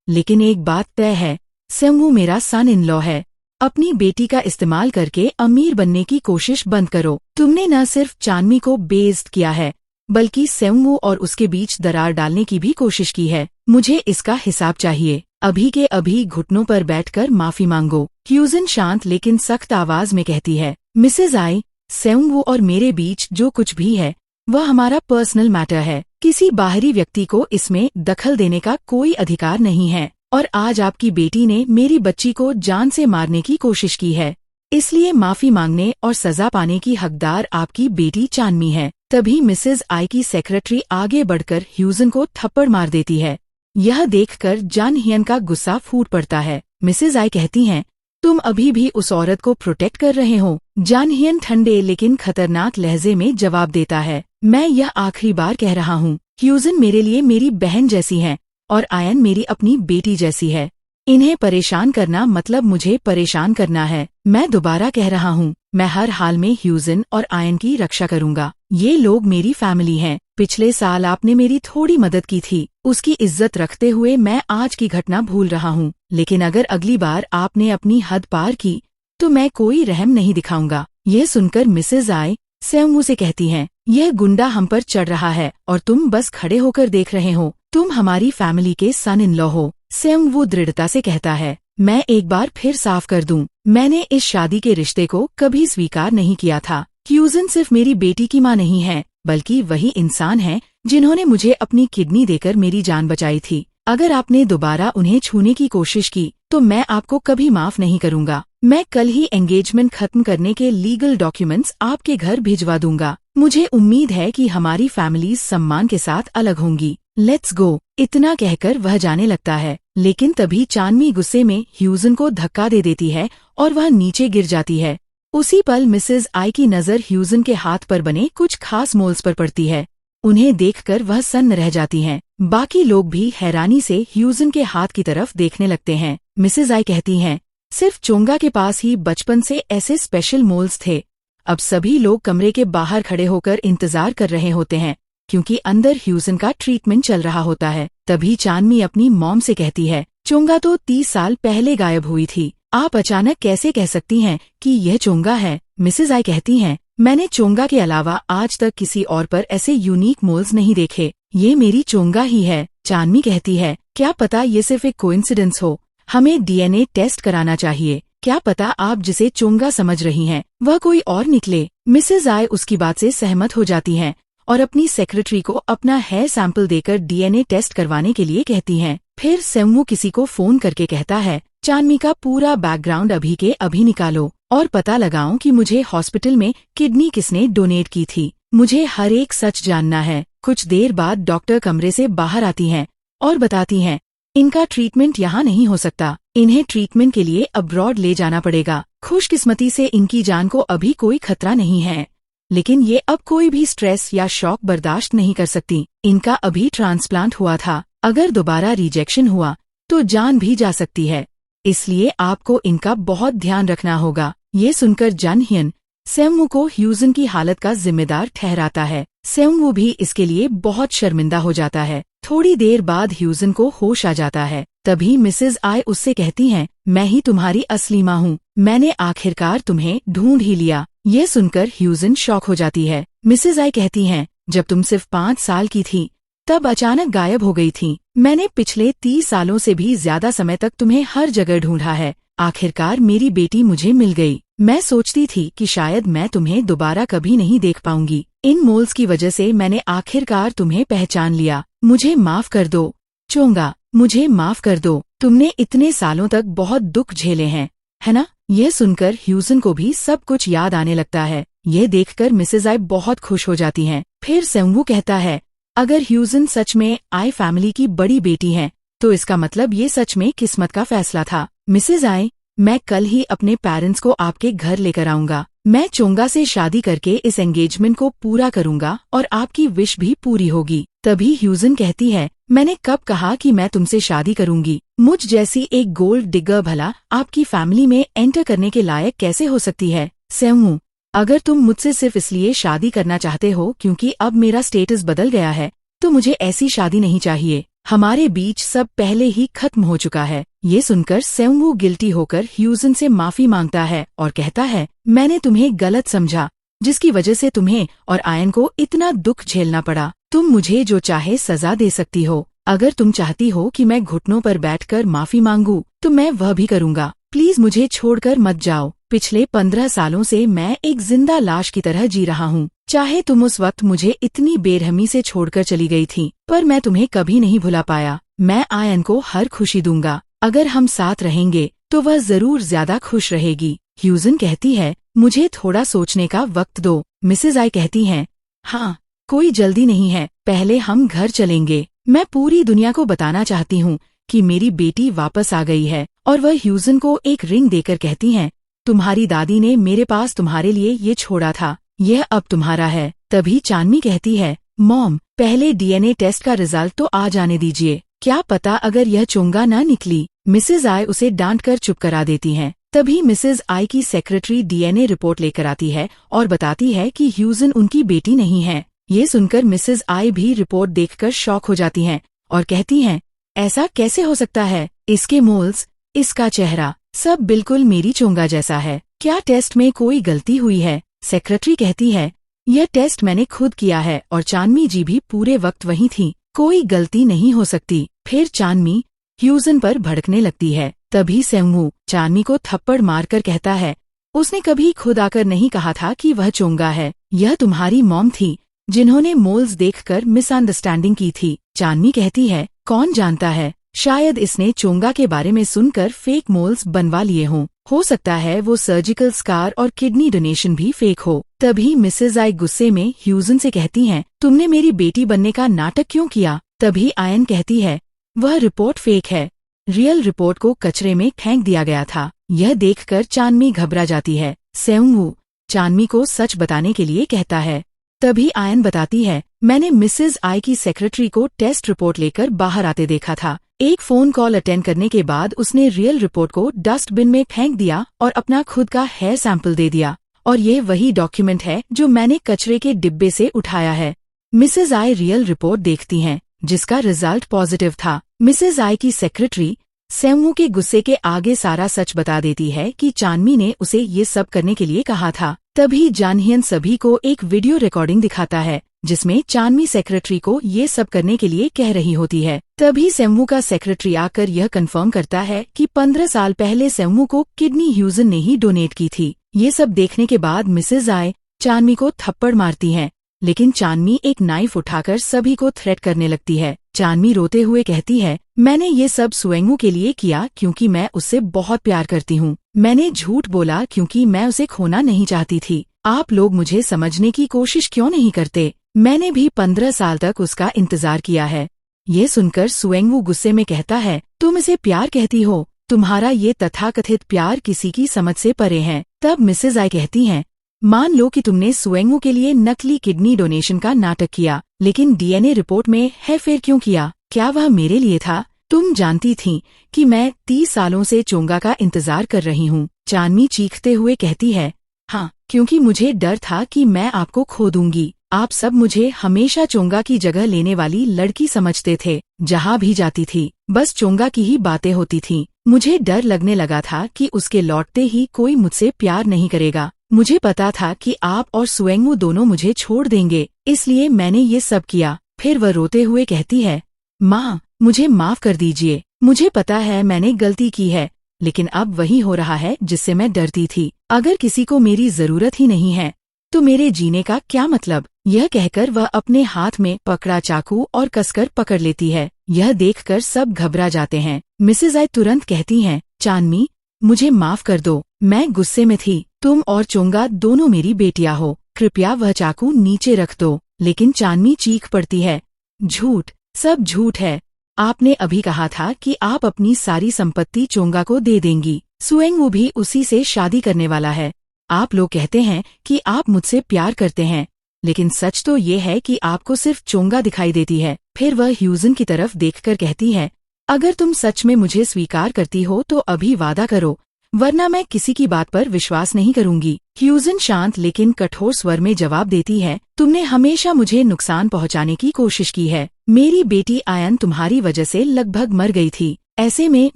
लेकिन एक बात तय है, सेंगवू मेरा सन इन लॉ है। अपनी बेटी का इस्तेमाल करके अमीर बनने की कोशिश बंद करो। तुमने न सिर्फ चानमी को बेइज्जत किया है, बल्कि सेंगवू और उसके बीच दरार डालने की भी कोशिश की है। मुझे इसका हिसाब चाहिए। अभी के अभी घुटनों पर बैठकर माफी मांगो। ह्यूजन शांत लेकिन सख्त आवाज में कहती है, मिसेज आई, सेंगवू और मेरे बीच जो कुछ भी है वह हमारा पर्सनल मैटर है। किसी बाहरी व्यक्ति को इसमें दखल देने का कोई अधिकार नहीं है। और आज आपकी बेटी ने मेरी बच्ची को जान से मारने की कोशिश की है, इसलिए माफी मांगने और सजा पाने की हकदार आपकी बेटी चानमी है। तभी मिसेज आई की सेक्रेटरी आगे बढ़कर ह्यूजन को थप्पड़ मार देती है। यह देखकर जान हियन का गुस्सा फूट पड़ता है। मिसेज आई कहती हैं, तुम अभी भी उस औरत को प्रोटेक्ट कर रहे हो। जान हियन ठंडे लेकिन खतरनाक लहजे में जवाब देता है, मैं यह आखिरी बार कह रहा हूँ, ह्यूजन मेरे लिए मेरी बहन जैसी है और आयन मेरी अपनी बेटी जैसी है। इन्हें परेशान करना मतलब मुझे परेशान करना है। मैं दोबारा कह रहा हूँ, मैं हर हाल में ह्यूजन और आयन की रक्षा करूंगा। ये लोग मेरी फैमिली हैं। पिछले साल आपने मेरी थोड़ी मदद की थी, उसकी इज्जत रखते हुए मैं आज की घटना भूल रहा हूँ, लेकिन अगर अगली बार आपने अपनी हद पार की तो मैं कोई रहम नहीं दिखाऊंगा। यह सुनकर मिसेज आई सेंगवू से कहती हैं, यह गुंडा हम पर चढ़ रहा है और तुम बस खड़े होकर देख रहे हो। तुम हमारी फैमिली के सन इन लॉ हो। सेंगवू दृढ़ता से कहता है, मैं एक बार फिर साफ कर दूं, मैंने इस शादी के रिश्ते को कभी स्वीकार नहीं किया था। ह्यूजन सिर्फ मेरी बेटी की माँ नहीं है, बल्कि वही इंसान है जिन्होंने मुझे अपनी किडनी देकर मेरी जान बचाई थी। अगर आपने दोबारा उन्हें छूने की कोशिश की तो मैं आपको कभी माफ नहीं करूंगा। मैं कल ही एंगेजमेंट खत्म करने के लीगल डॉक्यूमेंट्स आपके घर भिजवा दूंगा। मुझे उम्मीद है कि हमारी फैमिलीज सम्मान के साथ अलग होंगी। Let's go. इतना कहकर वह जाने लगता है, लेकिन तभी चानमी गुस्से में ह्यूजन को धक्का दे देती है और वह नीचे गिर जाती है। उसी पल मिसेज आई की नजर ह्यूजन के हाथ पर बने कुछ खास मोल्स पर पड़ती है। उन्हें देखकर वह सन्न रह जाती हैं। बाकी लोग भी हैरानी से ह्यूजन के हाथ की तरफ देखने लगते हैं। मिसेज आई कहती हैं, सिर्फ चोंगा के पास ही बचपन से ऐसे स्पेशल मोल्स थे। अब सभी लोग कमरे के बाहर खड़े होकर इंतजार कर रहे होते हैं, क्योंकि अंदर ह्यूजन का ट्रीटमेंट चल रहा होता है। तभी चानमी अपनी मॉम से कहती है, चोंगा तो 30 साल पहले गायब हुई थी। आप अचानक कैसे कह सकती हैं कि यह चोंगा है? मिसेज आई कहती हैं, मैंने चोंगा के अलावा आज तक किसी और पर ऐसे यूनिक मोल्स नहीं देखे। ये मेरी चोंगा ही है। चानमी कहती है, क्या पता ये सिर्फ एक कोइंसिडेंस हो, हमें डीएनए टेस्ट कराना चाहिए। क्या पता आप जिसे चोंगा समझ रही हैं वह कोई और निकले। मिसेज आई उसकी बात से सहमत हो जाती हैं और अपनी सेक्रेटरी को अपना हेयर सैंपल देकर डीएनए टेस्ट करवाने के लिए कहती हैं। फिर सेंगवू किसी को फोन करके कहता है, चानमी का पूरा बैकग्राउंड अभी के अभी निकालो और पता लगाओ कि मुझे हॉस्पिटल में किडनी किसने डोनेट की थी। मुझे हर एक सच जानना है। कुछ देर बाद डॉक्टर कमरे से बाहर आती हैं और बताती हैं, इनका ट्रीटमेंट यहाँ नहीं हो सकता, इन्हें ट्रीटमेंट के लिए अब्रॉड ले जाना पड़ेगा। खुशकिस्मती से इनकी जान को अभी कोई खतरा नहीं है, लेकिन ये अब कोई भी स्ट्रेस या शॉक बर्दाश्त नहीं कर सकती। इनका अभी ट्रांसप्लांट हुआ था, अगर दोबारा रिजेक्शन हुआ तो जान भी जा सकती है, इसलिए आपको इनका बहुत ध्यान रखना होगा। ये सुनकर जान हियन सेंगवू को ह्यूजन की हालत का जिम्मेदार ठहराता है। सेंगवू भी इसके लिए बहुत शर्मिंदा हो जाता है। थोड़ी देर बाद ह्यूजन को होश आ जाता है। तभी मिसेज आई उससे कहती हैं, मैं ही तुम्हारी असली माँ हूँ, मैंने आखिरकार तुम्हें ढूंढ ही लिया। ये सुनकर ह्यूजन शॉक हो जाती है। मिसेज आई कहती हैं, जब तुम सिर्फ 5 साल की थी तब अचानक गायब हो गई थी। मैंने पिछले 30 सालों से भी ज्यादा समय तक तुम्हें हर जगह ढूंढा है। आखिरकार मेरी बेटी मुझे मिल गई। मैं सोचती थी कि शायद मैं तुम्हें दोबारा कभी नहीं देख पाऊंगी। इन मोल्स की वजह से मैंने आखिरकार तुम्हें पहचान लिया। मुझे माफ कर दो चोंगा, मुझे माफ कर दो। तुमने इतने सालों तक बहुत दुख झेले हैं, है ना? यह सुनकर ह्यूजन को भी सब कुछ याद आने लगता है। ये देखकर मिसेज आई बहुत खुश हो जाती हैं। फिर सेंगवू कहता है, अगर ह्यूजन सच में आई फैमिली की बड़ी बेटी है तो इसका मतलब ये सच में किस्मत का फैसला था। मिसेज आई, मैं कल ही अपने पेरेंट्स को आपके घर लेकर आऊंगा। मैं चोंगा से शादी करके इस एंगेजमेंट को पूरा करूंगा और आपकी विश भी पूरी होगी। तभी ह्यूजन कहती है, मैंने कब कहा कि मैं तुमसे शादी करूंगी? मुझ जैसी एक गोल्ड डिगर भला आपकी फैमिली में एंटर करने के लायक कैसे हो सकती है? सेंगवू, अगर तुम मुझसे सिर्फ इसलिए शादी करना चाहते हो क्योंकि अब मेरा स्टेटस बदल गया है तो मुझे ऐसी शादी नहीं चाहिए। हमारे बीच सब पहले ही खत्म हो चुका है। ये सुनकर सेंगवू गिल्टी होकर ह्यूजन से माफी मांगता है और कहता है, मैंने तुम्हें गलत समझा, जिसकी वजह से तुम्हें और आयन को इतना दुख झेलना पड़ा। तुम मुझे जो चाहे सजा दे सकती हो। अगर तुम चाहती हो कि मैं घुटनों पर बैठकर माफी मांगू तो मैं वह भी करूँगा। प्लीज मुझे छोड़कर मत जाओ। पिछले 15 सालों से मैं एक जिंदा लाश की तरह जी रहा हूँ। चाहे तुम उस वक्त मुझे इतनी बेरहमी से छोड़कर चली गई थी, पर मैं तुम्हें कभी नहीं भुला पाया। मैं आयन को हर खुशी दूंगा। अगर हम साथ रहेंगे तो वह जरूर ज्यादा खुश रहेगी। ह्यूजन कहती है, मुझे थोड़ा सोचने का वक्त दो। मिसेज आई कहती हैं, हाँ, कोई जल्दी नहीं है, पहले हम घर चलेंगे। मैं पूरी दुनिया को बताना चाहती हूँ कि मेरी बेटी वापस आ गई है। और वह ह्यूजन को एक रिंग देकर कहती हैं, तुम्हारी दादी ने मेरे पास तुम्हारे लिए ये छोड़ा था, यह अब तुम्हारा है। तभी चानमी कहती है, मॉम, पहले डीएनए टेस्ट का रिजल्ट तो आ जाने दीजिए, क्या पता अगर यह चोंगा न निकली। मिसेज आई उसे डांटकर चुप करा देती हैं। तभी मिसेज आई की सेक्रेटरी डीएनए रिपोर्ट लेकर आती है और बताती है कि ह्यूजन उनकी बेटी नहीं है। ये सुनकर मिसेज आई भी रिपोर्ट देखकर शॉक हो जाती हैं और कहती हैं, ऐसा कैसे हो सकता है? इसके मोल्स, इसका चेहरा, सब बिल्कुल मेरी चोंगा जैसा है। क्या टेस्ट में कोई गलती हुई है? सेक्रेटरी कहती है, यह टेस्ट मैंने खुद किया है और चानमी जी भी पूरे वक्त वहीं थी, कोई गलती नहीं हो सकती। फिर चानमी ह्यूजन पर भड़कने लगती है। तभी सेंगवू चानमी को थप्पड़ मारकर कहता है, उसने कभी खुद आकर नहीं कहा था कि वह चोंगा है। यह तुम्हारी मॉम थी जिन्होंने मोल्स देखकर मिसअंडरस्टैंडिंग की थी। चानमी कहती है, कौन जानता है, शायद इसने चोंगा के बारे में सुनकर फेक मोल्स बनवा लिए हों। हो सकता है वो सर्जिकल स्कार और किडनी डोनेशन भी फेक हो। तभी मिसेज आई गुस्से में ह्यूजन से कहती हैं, तुमने मेरी बेटी बनने का नाटक क्यों किया? तभी आयन कहती है, वह रिपोर्ट फेक है, रियल रिपोर्ट को कचरे में फेंक दिया गया था। यह देखकर चानमी घबरा जाती है। सेंगवू चानमी को सच बताने के लिए कहता है। तभी आयन बताती है, मैंने मिसेज आई की सेक्रेटरी को टेस्ट रिपोर्ट लेकर बाहर आते देखा था। एक फोन कॉल अटेंड करने के बाद उसने रियल रिपोर्ट को डस्टबिन में फेंक दिया और अपना खुद का हेयर सैंपल दे दिया, और ये वही डॉक्यूमेंट है जो मैंने कचरे के डिब्बे से उठाया है। मिसेज आई रियल रिपोर्ट देखती हैं, जिसका रिजल्ट पॉजिटिव था। मिसेज आई की सेक्रेटरी सेंगवू के गुस्से के आगे सारा सच बता देती है कि चानमी ने उसे ये सब करने के लिए कहा था। तभी जानहियन सभी को एक वीडियो रिकॉर्डिंग दिखाता है जिसमें चानमी सेक्रेटरी को ये सब करने के लिए कह रही होती है। तभी सेंगवू का सेक्रेटरी आकर यह कंफर्म करता है कि 15 साल पहले सेंगवू को किडनी ह्यूजन ने ही डोनेट की थी। ये सब देखने के बाद मिसेज आई चानमी को थप्पड़ मारती हैं, लेकिन चानमी एक नाइफ उठाकर सभी को थ्रेट करने लगती है। चानमी रोते हुए कहती है, मैंने ये सब सुएंगू के लिए किया क्योंकि मैं उससे बहुत प्यार करती हूँ। मैंने झूठ बोला क्योंकि मैं उसे खोना नहीं चाहती थी। आप लोग मुझे समझने की कोशिश क्यों नहीं करते? मैंने भी 15 साल तक उसका इंतजार किया है। ये सुनकर सुएंगू गुस्से में कहता है, तुम इसे प्यार कहती हो? तुम्हारा ये तथाकथित प्यार किसी की समझ से परे है। तब मिसेज आई कहती हैं, मान लो कि तुमने सुएंगू के लिए नकली किडनी डोनेशन का नाटक किया, लेकिन डीएनए रिपोर्ट में है फिर क्यों किया? क्या वह मेरे लिए था? तुम जानती थीं कि मैं 30 सालों से चोंगा का इंतजार कर रही हूँ। चानमी चीखते हुए कहती है, हाँ, क्योंकि मुझे डर था कि मैं आपको खो दूंगी। आप सब मुझे हमेशा चोंगा की जगह लेने वाली लड़की समझते थे। जहाँ भी जाती थी बस चोंगा की ही बातें होती थीं। मुझे डर लगने लगा था कि उसके लौटते ही कोई मुझसे प्यार नहीं करेगा। मुझे पता था कि आप और सुएंगू दोनों मुझे छोड़ देंगे, इसलिए मैंने ये सब किया। फिर वह रोते हुए कहती है, माँ, मुझे माफ कर दीजिए। मुझे पता है मैंने गलती की है, लेकिन अब वही हो रहा है जिससे मैं डरती थी। अगर किसी को मेरी जरूरत ही नहीं है तो मेरे जीने का क्या मतलब? यह कहकर वह अपने हाथ में पकड़ा चाकू और कसकर पकड़ लेती है। यह देखकर सब घबरा जाते हैं। मिसेज आई तुरंत कहती हैं, चानमी, मुझे माफ कर दो, मैं गुस्से में थी। तुम और चोंगा दोनों मेरी बेटियां हो, कृपया वह चाकू नीचे रख दो। लेकिन चानमी चीख पड़ती है, झूठ, सब झूठ है। आपने अभी कहा था कि आप अपनी सारी संपत्ति चोंगा को दे देंगी। सुएंगू भी उसी से शादी करने वाला है। आप लोग कहते हैं कि आप मुझसे प्यार करते हैं, लेकिन सच तो ये है कि आपको सिर्फ चोंगा दिखाई देती है। फिर वह ह्यूजन की तरफ देखकर कहती है, अगर तुम सच में मुझे स्वीकार करती हो तो अभी वादा करो, वरना मैं किसी की बात पर विश्वास नहीं करूंगी। ह्यूजन शांत लेकिन कठोर स्वर में जवाब देती है, तुमने हमेशा मुझे नुकसान पहुंचाने की कोशिश की है। मेरी बेटी आयन तुम्हारी वजह से लगभग मर गई थी। ऐसे में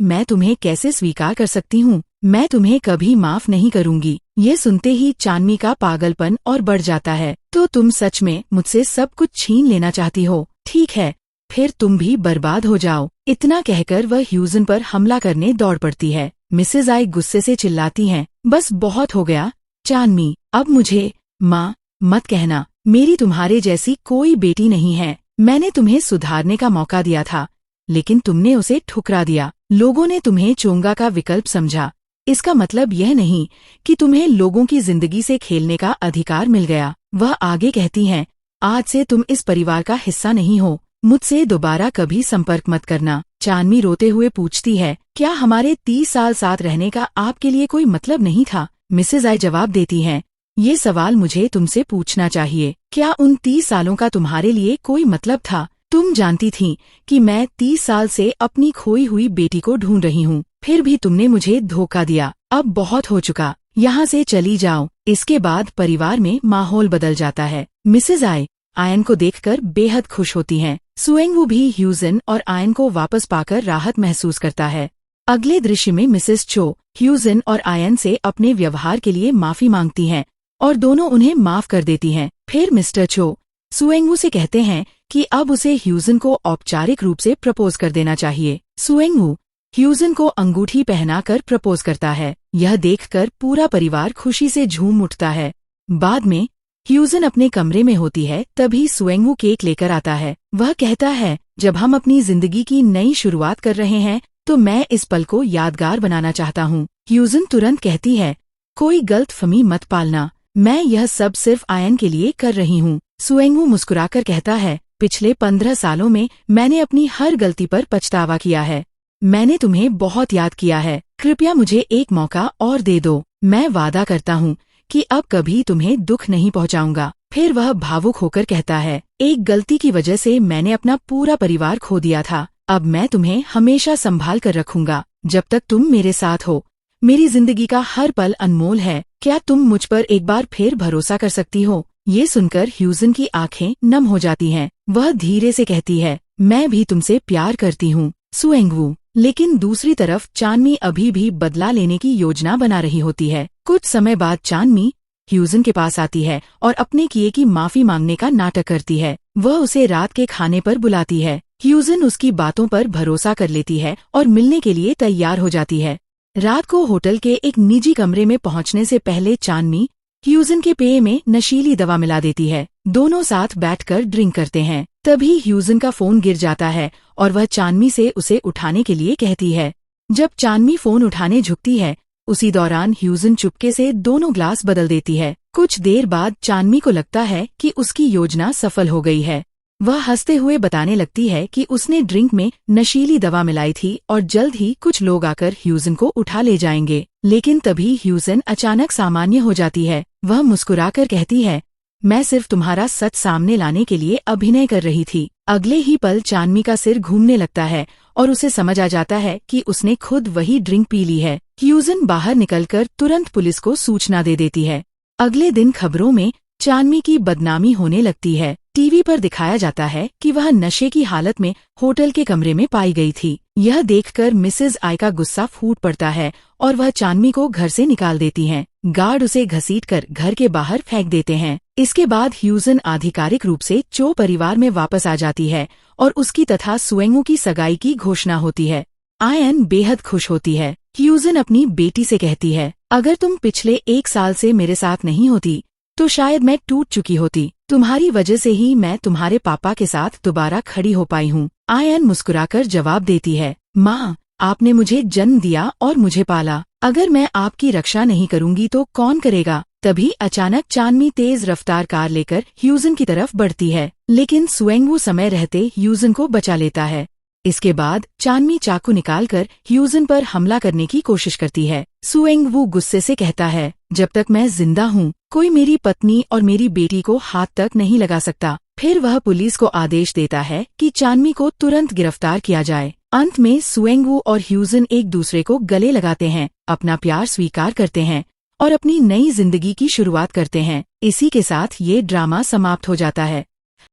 मैं तुम्हें कैसे स्वीकार कर सकती हूँ? मैं तुम्हें कभी माफ नहीं करूंगी। ये सुनते ही चांदनी का पागलपन और बढ़ जाता है। तो तुम सच में मुझसे सब कुछ छीन लेना चाहती हो? ठीक है, फिर तुम भी बर्बाद हो जाओ। इतना कहकर वह ह्यूजन पर हमला करने दौड़ पड़ती है। मिसेज आई गुस्से से चिल्लाती हैं, बस बहुत हो गया चांदनी, अब मुझे माँ मत कहना। मेरी तुम्हारे जैसी कोई बेटी नहीं है। मैंने तुम्हें सुधारने का मौका दिया था, लेकिन तुमने उसे ठुकरा दिया। लोगों ने तुम्हें चोंगा का विकल्प समझा। इसका मतलब यह नहीं कि तुम्हें लोगों की जिंदगी से खेलने का अधिकार मिल गया। वह आगे कहती हैं, आज से तुम इस परिवार का हिस्सा नहीं हो। मुझसे दोबारा कभी संपर्क मत करना। चांदनी रोते हुए पूछती है, क्या हमारे 30 साल साथ रहने का आपके लिए कोई मतलब नहीं था? मिसेज आई जवाब देती हैं, ये सवाल मुझे तुमसे पूछना चाहिए। क्या उन 30 सालों का तुम्हारे लिए कोई मतलब था? तुम जानती थीं कि मैं 30 साल से अपनी खोई हुई बेटी को ढूंढ रही हूँ, फिर भी तुमने मुझे धोखा दिया। अब बहुत हो चुका, यहाँ से चली जाओ। इसके बाद परिवार में माहौल बदल जाता है। मिसेज आई आयन को देखकर बेहद खुश होती हैं। सुएंगवू भी ह्यूजन और आयन को वापस पाकर राहत महसूस करता है। अगले दृश्य में मिसेस चो ह्यूजन और आयन से अपने व्यवहार के लिए माफी मांगती हैं और दोनों उन्हें माफ कर देती हैं। फिर मिस्टर चो सुएंगवू से कहते हैं कि अब उसे ह्यूजन को औपचारिक रूप से प्रपोज कर देना चाहिए। सुएंगवू ह्यूजन को अंगूठी पहनाकर प्रपोज करता है। यह देखकर पूरा परिवार खुशी से झूम उठता है। बाद में ह्यूजन अपने कमरे में होती है, तभी सुएंगवू केक लेकर आता है। वह कहता है, जब हम अपनी जिंदगी की नई शुरुआत कर रहे हैं तो मैं इस पल को यादगार बनाना चाहता हूँ। ह्यूजन तुरंत कहती है, कोई गलतफहमी मत पालना, मैं यह सब सिर्फ आयन के लिए कर रही हूँ। सुएंगवू मुस्कुराकर कहता है, पिछले 15 सालों में मैंने अपनी हर गलती पर पछतावा किया है। मैंने तुम्हें बहुत याद किया है। कृपया मुझे एक मौका और दे दो। मैं वादा करता हूँ कि अब कभी तुम्हें दुख नहीं पहुँचाऊंगा। फिर वह भावुक होकर कहता है, एक गलती की वजह से मैंने अपना पूरा परिवार खो दिया था। अब मैं तुम्हें हमेशा संभाल कर रखूंगा जब तक तुम मेरे साथ हो। मेरी जिंदगी का हर पल अनमोल है। क्या तुम मुझ पर एक बार फिर भरोसा कर सकती हो? ये सुनकर ह्यूजन की आंखें नम हो जाती हैं। वह धीरे से कहती है, मैं भी तुमसे प्यार करती हूँ सुएंगवू। लेकिन दूसरी तरफ चांदनी अभी भी बदला लेने की योजना बना रही होती है। कुछ समय बाद चांदनी ह्यूजन के पास आती है और अपने किए की माफी मांगने का नाटक करती है। वह उसे रात के खाने पर बुलाती है। ह्यूजन उसकी बातों पर भरोसा कर लेती है और मिलने के लिए तैयार हो जाती है। रात को होटल के एक निजी कमरे में पहुंचने से पहले चांदनी ह्यूजन के पेय में नशीली दवा मिला देती है। दोनों साथ बैठकर ड्रिंक करते हैं। तभी ह्यूजन का फोन गिर जाता है और वह चांदनी से उसे उठाने के लिए कहती है। जब चांदनी फोन उठाने झुकती है, उसी दौरान ह्यूजन चुपके से दोनों ग्लास बदल देती है। कुछ देर बाद चांदनी को लगता है कि उसकी योजना सफल हो गई है। वह हंसते हुए बताने लगती है कि उसने ड्रिंक में नशीली दवा मिलाई थी और जल्द ही कुछ लोग आकर ह्यूजन को उठा ले जाएंगे। लेकिन तभी ह्यूजन अचानक सामान्य हो जाती है। वह मुस्कुराकर कहती है, मैं सिर्फ तुम्हारा सच सामने लाने के लिए अभिनय कर रही थी। अगले ही पल चांदनी का सिर घूमने लगता है और उसे समझ आ जाता है कि उसने खुद वही ड्रिंक पी ली है। ह्यूजन बाहर निकलकर तुरंत पुलिस को सूचना दे देती है। अगले दिन खबरों में चांदनी की बदनामी होने लगती है। टीवी पर दिखाया जाता है कि वह नशे की हालत में होटल के कमरे में पाई गई थी। यह देखकर मिसेज आई का गुस्सा फूट पड़ता है और वह चांदनी को घर से निकाल देती हैं। गार्ड उसे घसीटकर घर के बाहर फेंक देते हैं। इसके बाद ह्यूजन आधिकारिक रूप से चो परिवार में वापस आ जाती है और उसकी तथा सुएंगवू की सगाई की घोषणा होती है। आयन बेहद खुश होती है। ह्यूजन अपनी बेटी से कहती है, अगर तुम पिछले 1 साल से मेरे साथ नहीं होती तो शायद मैं टूट चुकी होती। तुम्हारी वजह से ही मैं तुम्हारे पापा के साथ दोबारा खड़ी हो पाई हूँ। आयन मुस्कुराकर जवाब देती है, माँ, आपने मुझे जन्म दिया और मुझे पाला। अगर मैं आपकी रक्षा नहीं करूँगी तो कौन करेगा? तभी अचानक चांदनी तेज रफ्तार कार लेकर ह्यूजन की तरफ बढ़ती है, लेकिन सुएंगवू समय रहते ह्यूजन को बचा लेता है। इसके बाद चांदनी चाकू निकालकर ह्यूजन पर हमला करने की कोशिश करती है। सुएंगवू गुस्से से कहता है, जब तक मैं जिंदा हूँ कोई मेरी पत्नी और मेरी बेटी को हाथ तक नहीं लगा सकता। फिर वह पुलिस को आदेश देता है कि चांदनी को तुरंत गिरफ्तार किया जाए। अंत में सुएंगवू और ह्यूजन एक दूसरे को गले लगाते हैं अपना प्यार स्वीकार करते हैं और अपनी नई जिंदगी की शुरुआत करते हैं। इसी के साथ ये ड्रामा समाप्त हो जाता है।